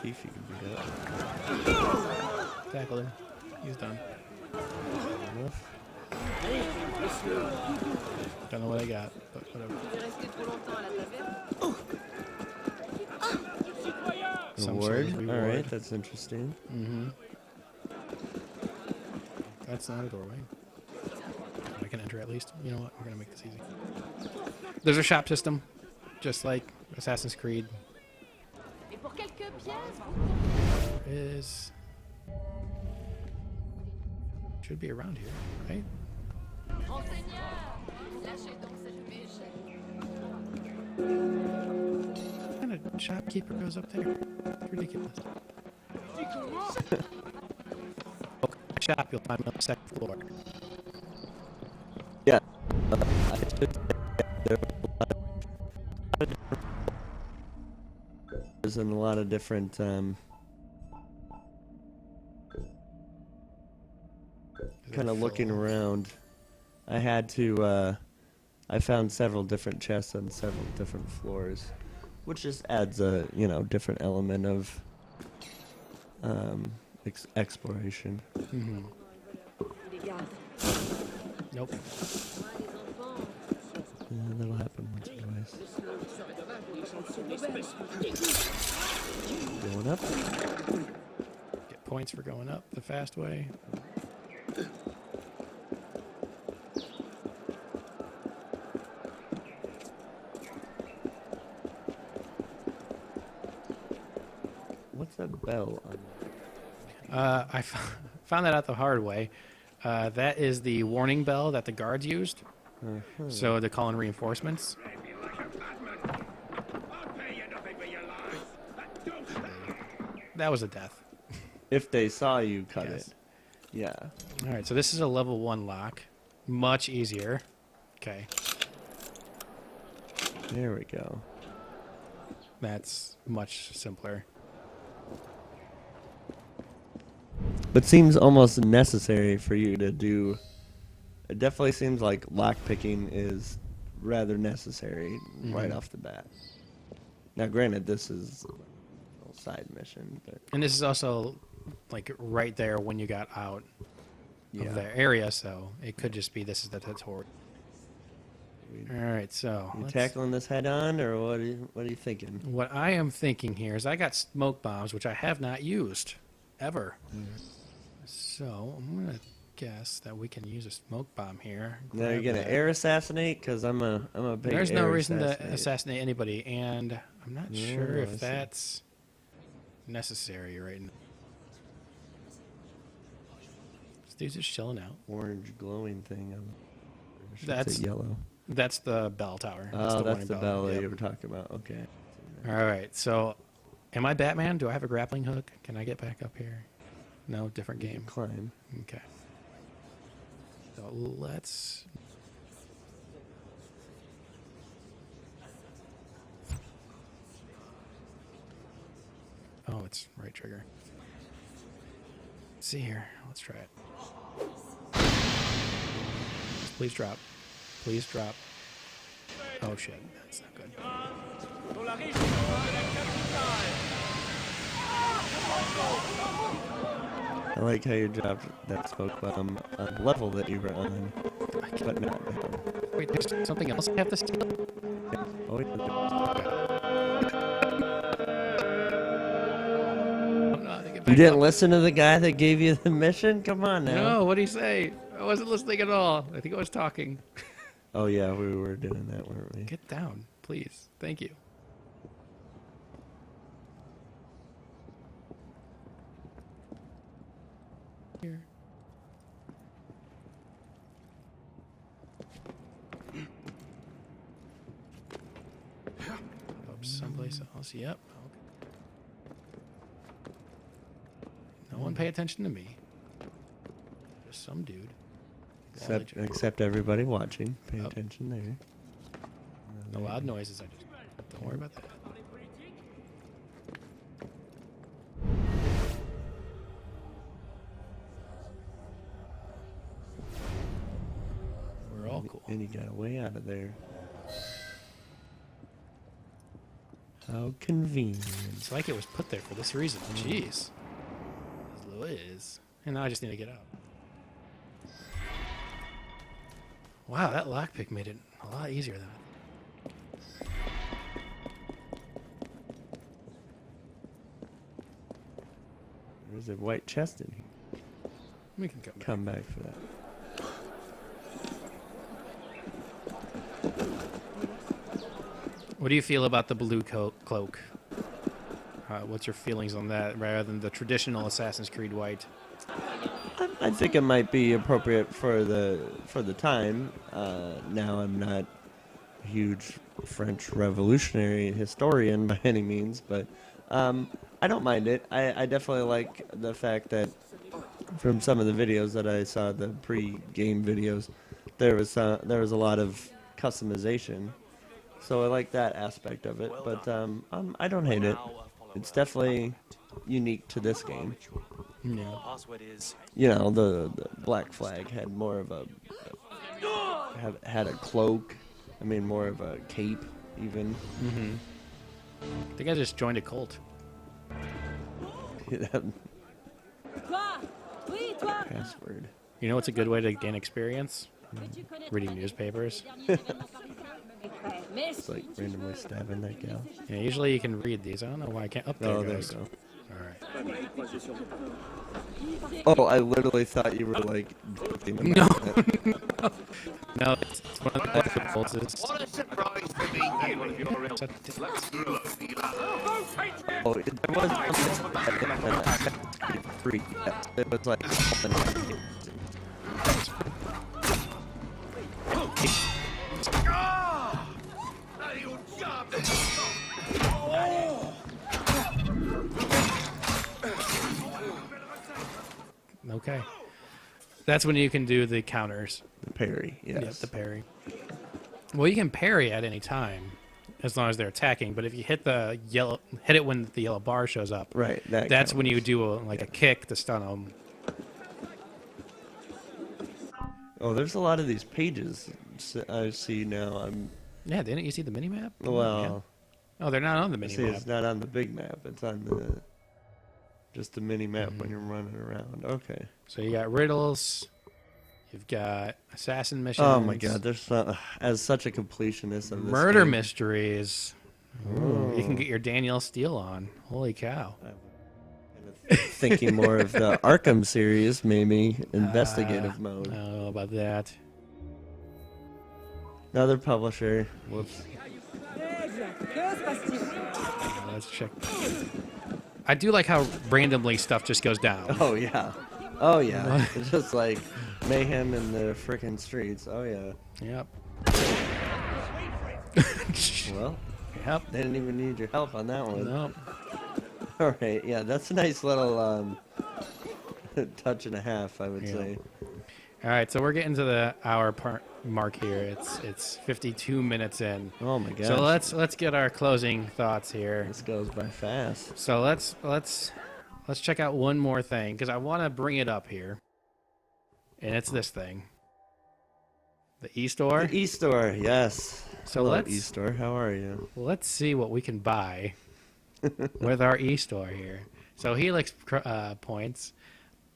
S2: Thief, you can beat up.
S1: Tackle him. He's done. Don't know what I got, but whatever. some sort of
S2: All
S1: reward.
S2: right, that's interesting.
S1: Mm-hmm. That's not a doorway. I can enter at least. You know what? We're gonna make this easy. There's a shop system, just like Assassin's Creed. Is should be around here, right? What kind of shopkeeper goes up there? It's ridiculous. Shop, you'll find me on the second floor.
S2: Yeah. There's a lot of different kind of looking around. I had to I found several different chests on several different floors, which just adds a, you know, different element of exploration.
S1: Mm-hmm. Nope.
S2: Yeah, that'll happen once or twice. Going up.
S1: Get points for going up the fast way.
S2: What's that bell on?
S1: I found that out the hard way. That is the warning bell that the guards used. So to call in reinforcements. That was a death.
S2: If they saw you cut
S1: Yes.
S2: it. Yeah.
S1: All right, so this is a level 1 lock. Much easier. Okay.
S2: There we go.
S1: That's much simpler.
S2: But seems almost necessary for you to do. It definitely seems like lockpicking is rather necessary right off the bat. Now, granted, this is a little side mission, but
S1: And this is also like right there when you got out of the area, so it could just be this is the tutorial. All right, so
S2: you tackling this head on, or what are you thinking?
S1: What I am thinking here is I got smoke bombs, which I have not used ever. So I'm gonna guess that we can use a smoke bomb here.
S2: Now you're gonna air assassinate, because I'm a big.
S1: There's no
S2: air
S1: reason to assassinate anybody, and I'm not sure if that's necessary right now. This dude's just chilling out.
S2: Orange glowing thing.
S1: That's
S2: yellow.
S1: That's the bell tower.
S2: Oh, that's the bell that
S1: Yep.
S2: you were talking about. Okay.
S1: All right, so am I Batman? Do I have a grappling hook? Can I get back up here? No, different game.
S2: Climb.
S1: Okay. So let's. Oh, it's right trigger. Let's see here. Let's try it. Please drop. Please drop. Oh shit, that's not good.
S2: I like how you dropped that smoke bomb on the level that you were on, but not down.
S1: Wait, there's something else I have to steal?
S2: Yeah. Oh, you didn't listen to the guy that gave you the mission? Come on now.
S1: No, what'd he say? I wasn't listening at all. I think I was talking.
S2: Oh yeah, we were doing that, weren't we?
S1: Get down, please. Thank you. Here. Up someplace else. Yep. No one pay attention to me. Just some dude.
S2: Except everybody watching. Pay attention there.
S1: No loud noises. Don't worry about that. We're all cool.
S2: And you got a way out of there. How convenient.
S1: It's like it was put there for this reason. Jeez. Liz. And now I just need to get out. Wow, that lockpick made it a lot easier than I
S2: There's a white chest in here.
S1: We can
S2: come back for that.
S1: What do you feel about the blue cloak? What's your feelings on that rather than the traditional Assassin's Creed white?
S2: I think it might be appropriate for the time. Now I'm not a huge French revolutionary historian by any means, but I don't mind it. I definitely like the fact that from some of the videos that I saw, the pre-game videos, there was a lot of customization. So I like that aspect of it, but I don't hate it. It's definitely unique to this game.
S1: Yeah.
S2: You know, the Black Flag had more of had a cloak. I mean, more of a cape, even.
S1: Mm-hmm. I think I just joined a cult.
S2: Password.
S1: You know what's a good way to gain experience? Reading newspapers.
S2: It's like randomly stabbing that gal.
S1: Yeah, usually you can read these. I don't know why I can't. There
S2: Oh,
S1: it
S2: there
S1: goes.
S2: you go.
S1: All right.
S2: Oh, I literally thought you were like.
S1: No, no, it's one of the difficulties.
S5: What a surprise for me!
S2: Oh, there was free. It was like.
S1: Okay. That's when you can do the counters.
S2: The parry, yes.
S1: Yep, the parry. Well, you can parry at any time, as long as they're attacking. But if you hit it when the yellow bar shows up.
S2: Right.
S1: That's when you do a kick to stun them.
S2: Oh, there's a lot of these pages I see now.
S1: Yeah, didn't you see the mini map?
S2: Well.
S1: Yeah. Oh, they're not on the mini map.
S2: It's not on the big map. It's on just the mini map when you're running around. Okay.
S1: So you got riddles. You've got assassin missions.
S2: Oh my God! There's as such a completionist of this
S1: murder
S2: game.
S1: mysteries. Ooh, you can get your Danielle Steele on. Holy cow!
S2: Thinking more of the Arkham series, maybe investigative mode.
S1: I don't know about that.
S2: Another publisher. Whoops.
S1: Let's check. I do like how randomly stuff just goes down.
S2: Oh yeah. Oh yeah. It's just like mayhem in the frickin' streets. Oh yeah.
S1: Yep.
S2: Well.
S1: Yep.
S2: They didn't even need your help on that one.
S1: Nope.
S2: All right. Yeah, that's a nice little touch and a half, I would say.
S1: All right, so we're getting to the hour mark here. It's 52 minutes in.
S2: Oh my gosh.
S1: So let's get our closing thoughts here.
S2: This goes by fast.
S1: So let's check out one more thing because I want to bring it up here, and it's this thing. The e-store.
S2: The e-store, yes.
S1: So
S2: hello,
S1: let's
S2: e-store. How are you?
S1: Let's see what we can buy with our e-store here. So Helix points.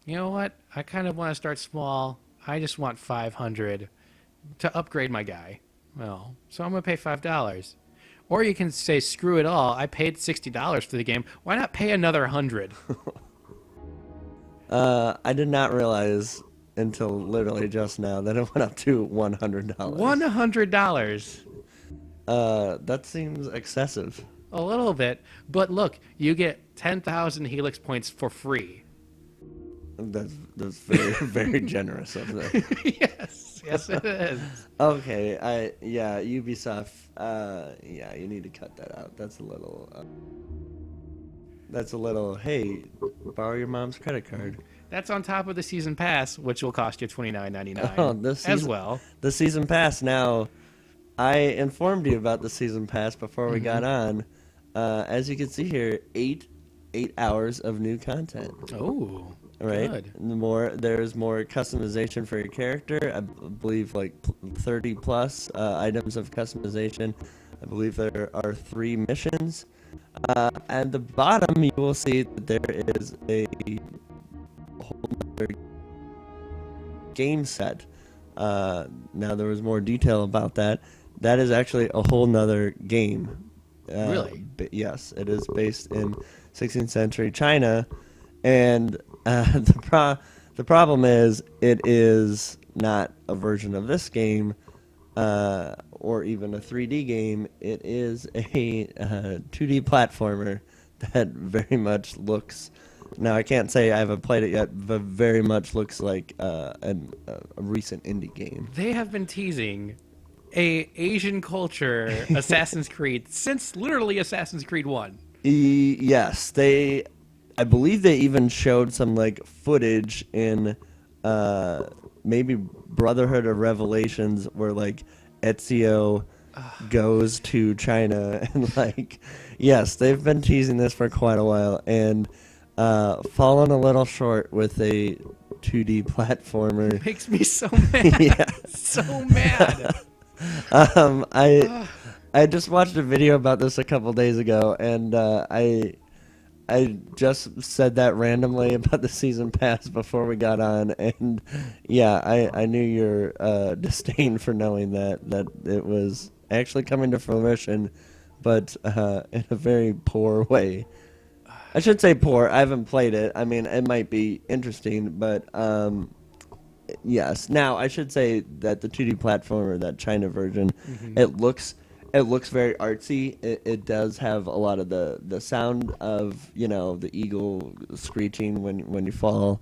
S1: You know what? I kind of want to start small. I just want 500 to upgrade my guy. Well, so I'm going to pay $5. Or you can say, screw it all. I paid $60 for the game. Why not pay another 100?
S2: I did not realize until literally just now that it went up to $100.
S1: $100.
S2: That seems excessive.
S1: A little bit. But look, you get 10,000 Helix points for free.
S2: That's very very generous of them.
S1: yes it is.
S2: Okay, Ubisoft. You need to cut that out. That's a little. Hey, borrow your mom's credit card.
S1: That's on top of the season pass, which will cost you $29.99
S2: as
S1: well.
S2: The season pass. Now, I informed you about the season pass before we got on. As you can see here, 8 hours of new content.
S1: Oh.
S2: Right.
S1: Good.
S2: There's more customization for your character. I believe like 30 plus items of customization. I believe there are 3 missions. At the bottom, you will see that there is a whole other game set. Now there was more detail about that. That is actually a whole nother game.
S1: Really?
S2: Yes, it is based in 16th century China. And the problem is it is not a version of this game or even a 3D game. It is a 2D platformer that very much looks... Now, I can't say I haven't played it yet, but very much looks like a recent indie game.
S1: They have been teasing a Asian culture Assassin's Creed since literally Assassin's Creed 1.
S2: Yes, I believe they even showed some like footage in maybe Brotherhood of Revelations where like Ezio goes to China and like, yes, they've been teasing this for quite a while and fallen a little short with a 2D platformer.
S1: Makes me so mad.
S2: Yeah.
S1: So mad.
S2: I just watched a video about this a couple days ago, and I just said that randomly about the season pass before we got on, and yeah, I knew your disdain for knowing that it was actually coming to fruition, but in a very poor way. I should say poor. I haven't played it. I mean, it might be interesting, but yes. Now, I should say that the 2D platformer, that China version, it looks very artsy. It does have a lot of the sound of, you know, the eagle screeching when you fall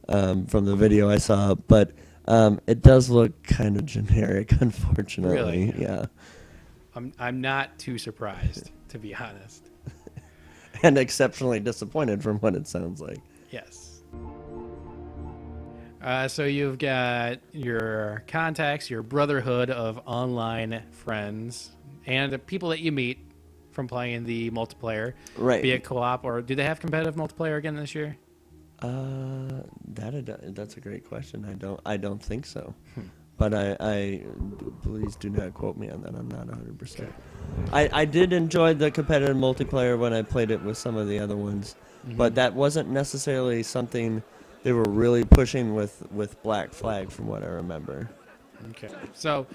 S2: from the video I saw, but it does look kind of generic, unfortunately.
S1: Really?
S2: Yeah.
S1: I'm not too surprised, to be honest.
S2: And exceptionally disappointed from what it sounds like.
S1: Yes. So you've got your contacts, your brotherhood of online friends, and the people that you meet from playing the multiplayer,
S2: right?
S1: Be it co-op or do they have competitive multiplayer again this year?
S2: That's a great question. I don't think so. But I please do not quote me on that. I'm not 100%. I did enjoy the competitive multiplayer when I played it with some of the other ones, but that wasn't necessarily something they were really pushing with Black Flag, from what I remember.
S1: Okay. So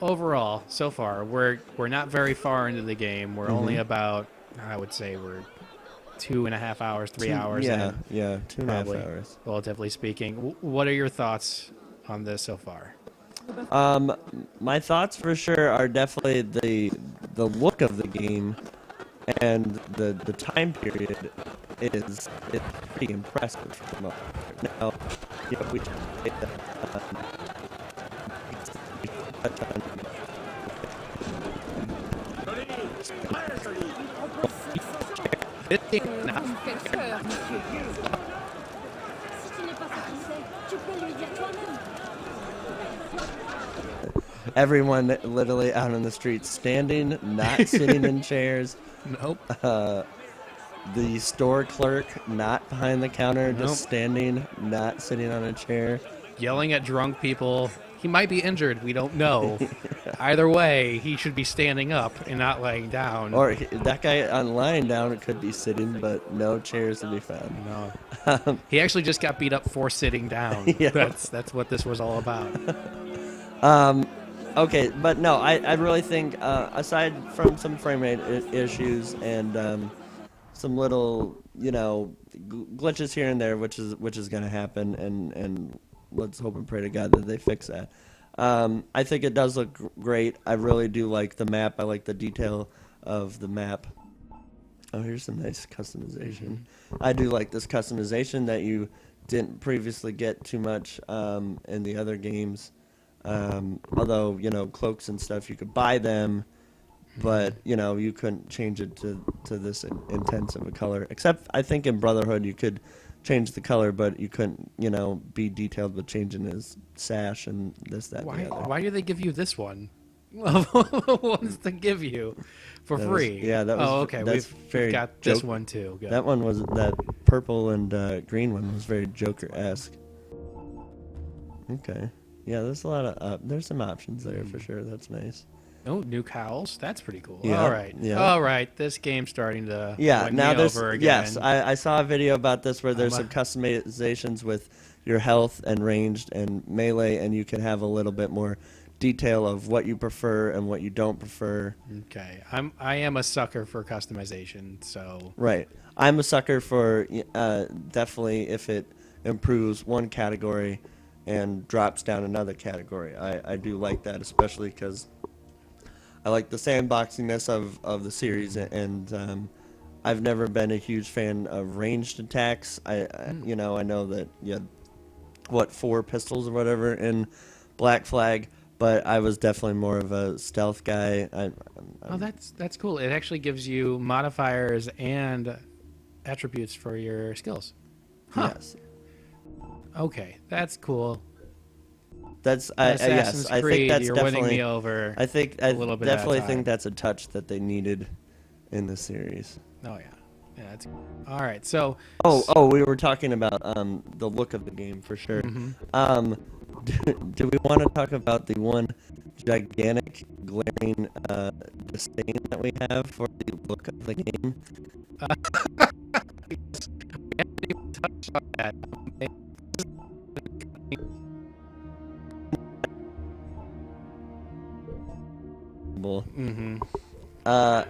S1: overall, so far, we're not very far into the game. We're only about, I would say, we're 2.5 hours, 3 hours.
S2: Yeah,
S1: in,
S2: 2.5 hours.
S1: Relatively speaking. What are your thoughts on this so far?
S2: My thoughts for sure are definitely the look of the game and the time period is pretty impressive for the most part. Now, you know, we should say that everyone literally out on the streets standing, not sitting in chairs.
S1: Nope.
S2: The store clerk not behind the counter, just standing, not sitting on a chair.
S1: Yelling at drunk people. He might be injured. We don't know. Either way, he should be standing up and not laying down.
S2: Or that guy on lying down could be sitting, but no chairs to be found.
S1: No. He actually just got beat up for sitting down.
S2: Yeah.
S1: That's what this was all about.
S2: Okay, but no, I really think, aside from some frame rate issues and some little, you know, glitches here and there, which is going to happen, and let's hope and pray to God that they fix that. I think it does look great. I really do like the map. I like the detail of the map. Oh, here's some nice customization. I do like this customization that you didn't previously get too much in the other games. Although, you know, cloaks and stuff, you could buy them, but, you know, you couldn't change it to this intense of a color. Except, I think in Brotherhood you could change the color, but you couldn't, you know, be detailed with changing his sash and this, that, and the other.
S1: Why do they give you this one? What ones to give you for free?
S2: That was.
S1: Oh, okay. We've got this one too. Good.
S2: That one was, that purple and green one was very Joker-esque. Okay. Yeah, there's a lot of there's some options there for sure. That's nice.
S1: Oh, new cowls. That's pretty cool.
S2: Yeah,
S1: all right.
S2: yeah.
S1: All right. This game's starting to win
S2: now
S1: me
S2: there's
S1: over again.
S2: yes. I saw a video about this where there's some customizations with your health and ranged and melee, and you can have a little bit more detail of what you prefer and what you don't prefer.
S1: Okay, I am a sucker for customization, so
S2: Right. I'm a sucker for definitely if it improves one category and drops down another category. I do like that, especially because I like the sandboxiness of the series, and I've never been a huge fan of ranged attacks. I know that you had, 4 pistols or whatever in Black Flag, but I was definitely more of a stealth guy.
S1: Oh, that's cool. It actually gives you modifiers and attributes for your skills. Huh.
S2: Yes.
S1: Okay, that's cool.
S2: Yes,
S1: Assassin's
S2: I
S1: Creed,
S2: think that's
S1: you're
S2: definitely
S1: winning me over.
S2: I think
S1: a little bit at a
S2: definitely
S1: time.
S2: think that's a touch that they needed in the series.
S1: Oh yeah, that's all right. So
S2: we were talking about the look of the game for sure.
S1: Mm-hmm.
S2: Do we want to talk about the one gigantic glaring disdain that we have for the look of the game?
S1: We haven't even touched on that. Mm-hmm.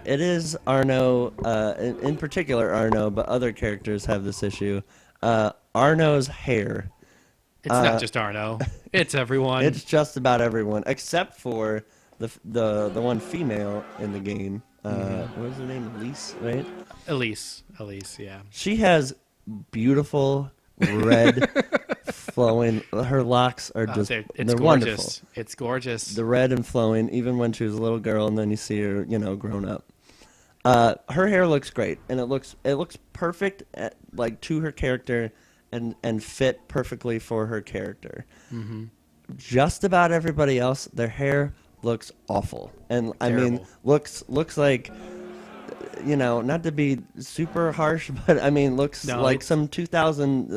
S2: It is Arno, in particular Arno, but other characters have this issue. Arno's hair.
S1: It's not just Arno. It's everyone.
S2: It's just about everyone, except for the one female in the game. What was her name? Elise, right?
S1: Elise, yeah.
S2: She has beautiful red flowing. Her locks are just
S1: it's
S2: they're
S1: gorgeous.
S2: wonderful.
S1: It's gorgeous.
S2: The red and flowing, even when she was a little girl, and then you see her, grown up. Her hair looks great, and it looks perfect, to her character, and fit perfectly for her character.
S1: Mm-hmm.
S2: Just about everybody else, their hair looks awful, and
S1: Terrible.
S2: I mean looks like. Not to be super harsh, but I mean, looks like some 2005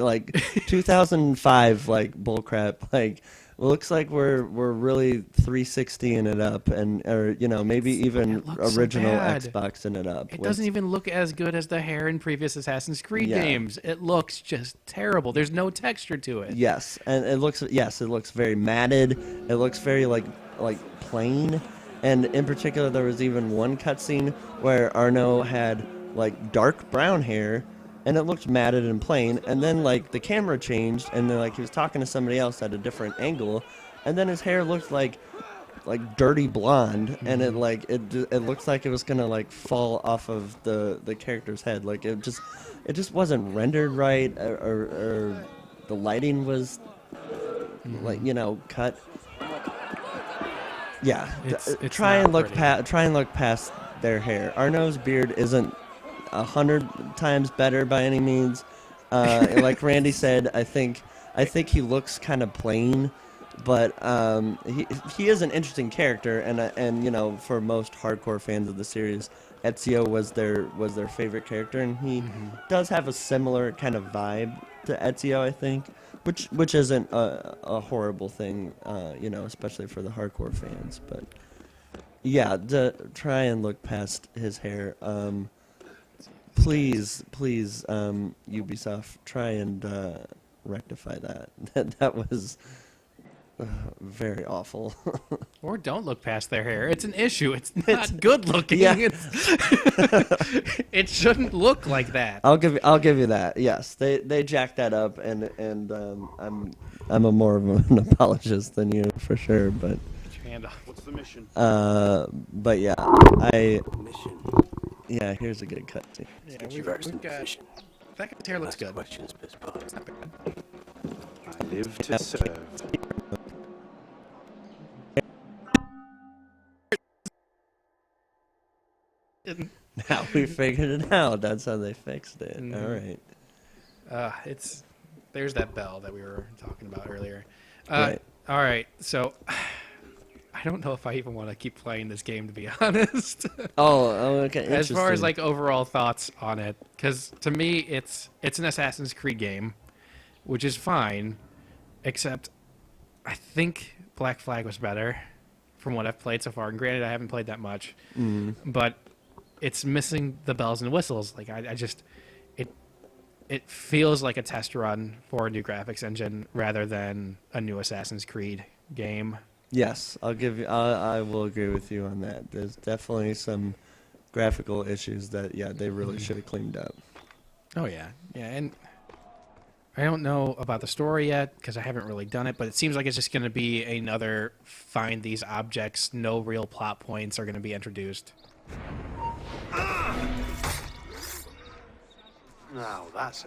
S2: bullcrap. Looks like we're really 360ing it up, or maybe even original
S1: so
S2: Xboxing it up.
S1: It doesn't even look as good as the hair in previous Assassin's Creed games. It looks just terrible. There's no texture to it.
S2: Yes, and it looks very matted. It looks very like plain. And in particular, there was even one cutscene where Arno had dark brown hair, and it looked matted and plain. And then the camera changed, and then he was talking to somebody else at a different angle, and then his hair looked like dirty blonde, and it looks like it was gonna fall off of the character's head. It just wasn't rendered right, or the lighting was cut. Yeah, try and look past their hair. Arno's beard isn't 100 times better by any means. Like Randy said, I think he looks kind of plain, but he is an interesting character, and for most hardcore fans of the series, Ezio was their favorite character, and he does have a similar kind of vibe to Ezio, I think. Which isn't a horrible thing, especially for the hardcore fans. But yeah, try and look past his hair. Please, Ubisoft, try and rectify that. That was very awful.
S1: Or don't look past their hair. It's an issue. It's not good looking.
S2: Yeah.
S1: It shouldn't look like that.
S2: I'll give you that. Yes, they jacked that up, and I'm a more of an apologist than you for sure. But
S1: Get your hand off.
S10: What's the mission?
S2: But yeah, here's a good cutscene.
S1: Yeah, we've got that guy's hair looks good. It's not bad.
S3: I live to serve.
S2: Now we figured it out. That's how they fixed it. All right.
S1: There's that bell that we were talking about earlier.
S2: Right.
S1: All right. So I don't know if I even want to keep playing this game, to be honest.
S2: Oh, okay.
S1: As far as overall thoughts on it, because to me it's an Assassin's Creed game, which is fine, except I think Black Flag was better from what I've played so far. And granted, I haven't played that much, but it's missing the bells and whistles. It feels like a test run for a new graphics engine rather than a new Assassin's Creed game.
S2: Yes, I'll give you. I will agree with you on that. There's definitely some graphical issues that they really should have cleaned up.
S1: Oh yeah, and I don't know about the story yet because I haven't really done it, but it seems like it's just going to be another find these objects. No real plot points are going to be introduced.
S14: Now that's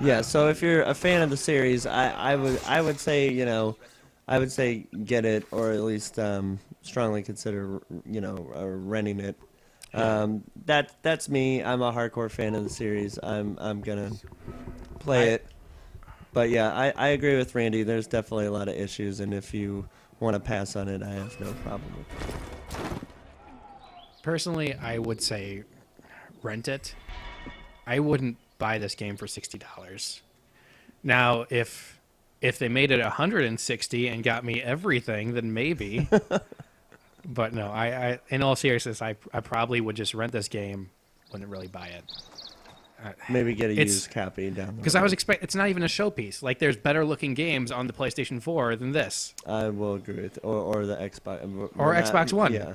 S2: Yeah, so if you're a fan of the series, I would say I would say get it, or at least strongly consider renting it. That's me. I'm a hardcore fan of the series. I'm gonna play it. But yeah, I agree with Randy. There's definitely a lot of issues, and if you want to pass on it, I have no problem with it.
S1: Personally, I would say rent it. I wouldn't buy this game for $60. Now, if they made it $160 and got me everything, then maybe. But no, I in all seriousness, I probably would just rent this game. Wouldn't really buy it.
S2: Maybe get a used copy down the road.
S1: Because I was it's not even a showpiece. Like, there's better looking games on the PlayStation 4 than this.
S2: I will agree with, or the Xbox,
S1: or Xbox One.
S2: Yeah.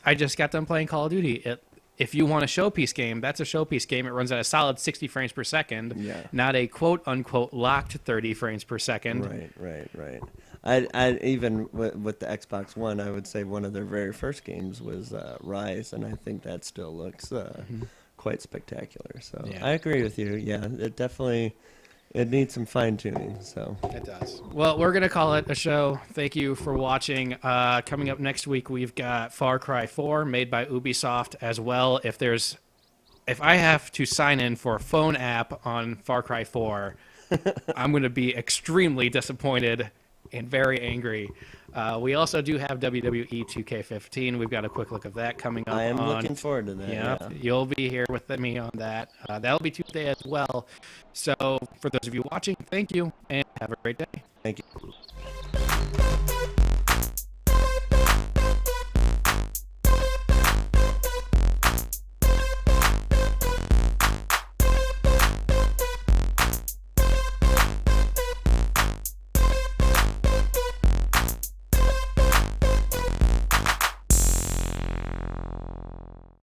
S1: I just got done playing Call of Duty. If you want a showpiece game, that's a showpiece game. It runs at a solid 60 frames per second, not a quote-unquote locked 30 frames per second.
S2: Right. I even with the Xbox One, I would say one of their very first games was Rise, and I think that still looks quite spectacular. So I agree with you. Yeah, it needs some fine-tuning. So
S1: it does. Well, we're gonna call it a show. Thank you for watching. Coming up next week, we've got Far Cry 4, made by Ubisoft as well. If I have to sign in for a phone app on Far Cry 4, I'm gonna be extremely disappointed and very angry. We also do have WWE 2K15. We've got a quick look of that coming up.
S2: I am looking forward to that.
S1: Yeah, you'll be here with me on that. That'll be Tuesday as well. So for those of you watching, thank you, and have a great day.
S2: Thank you.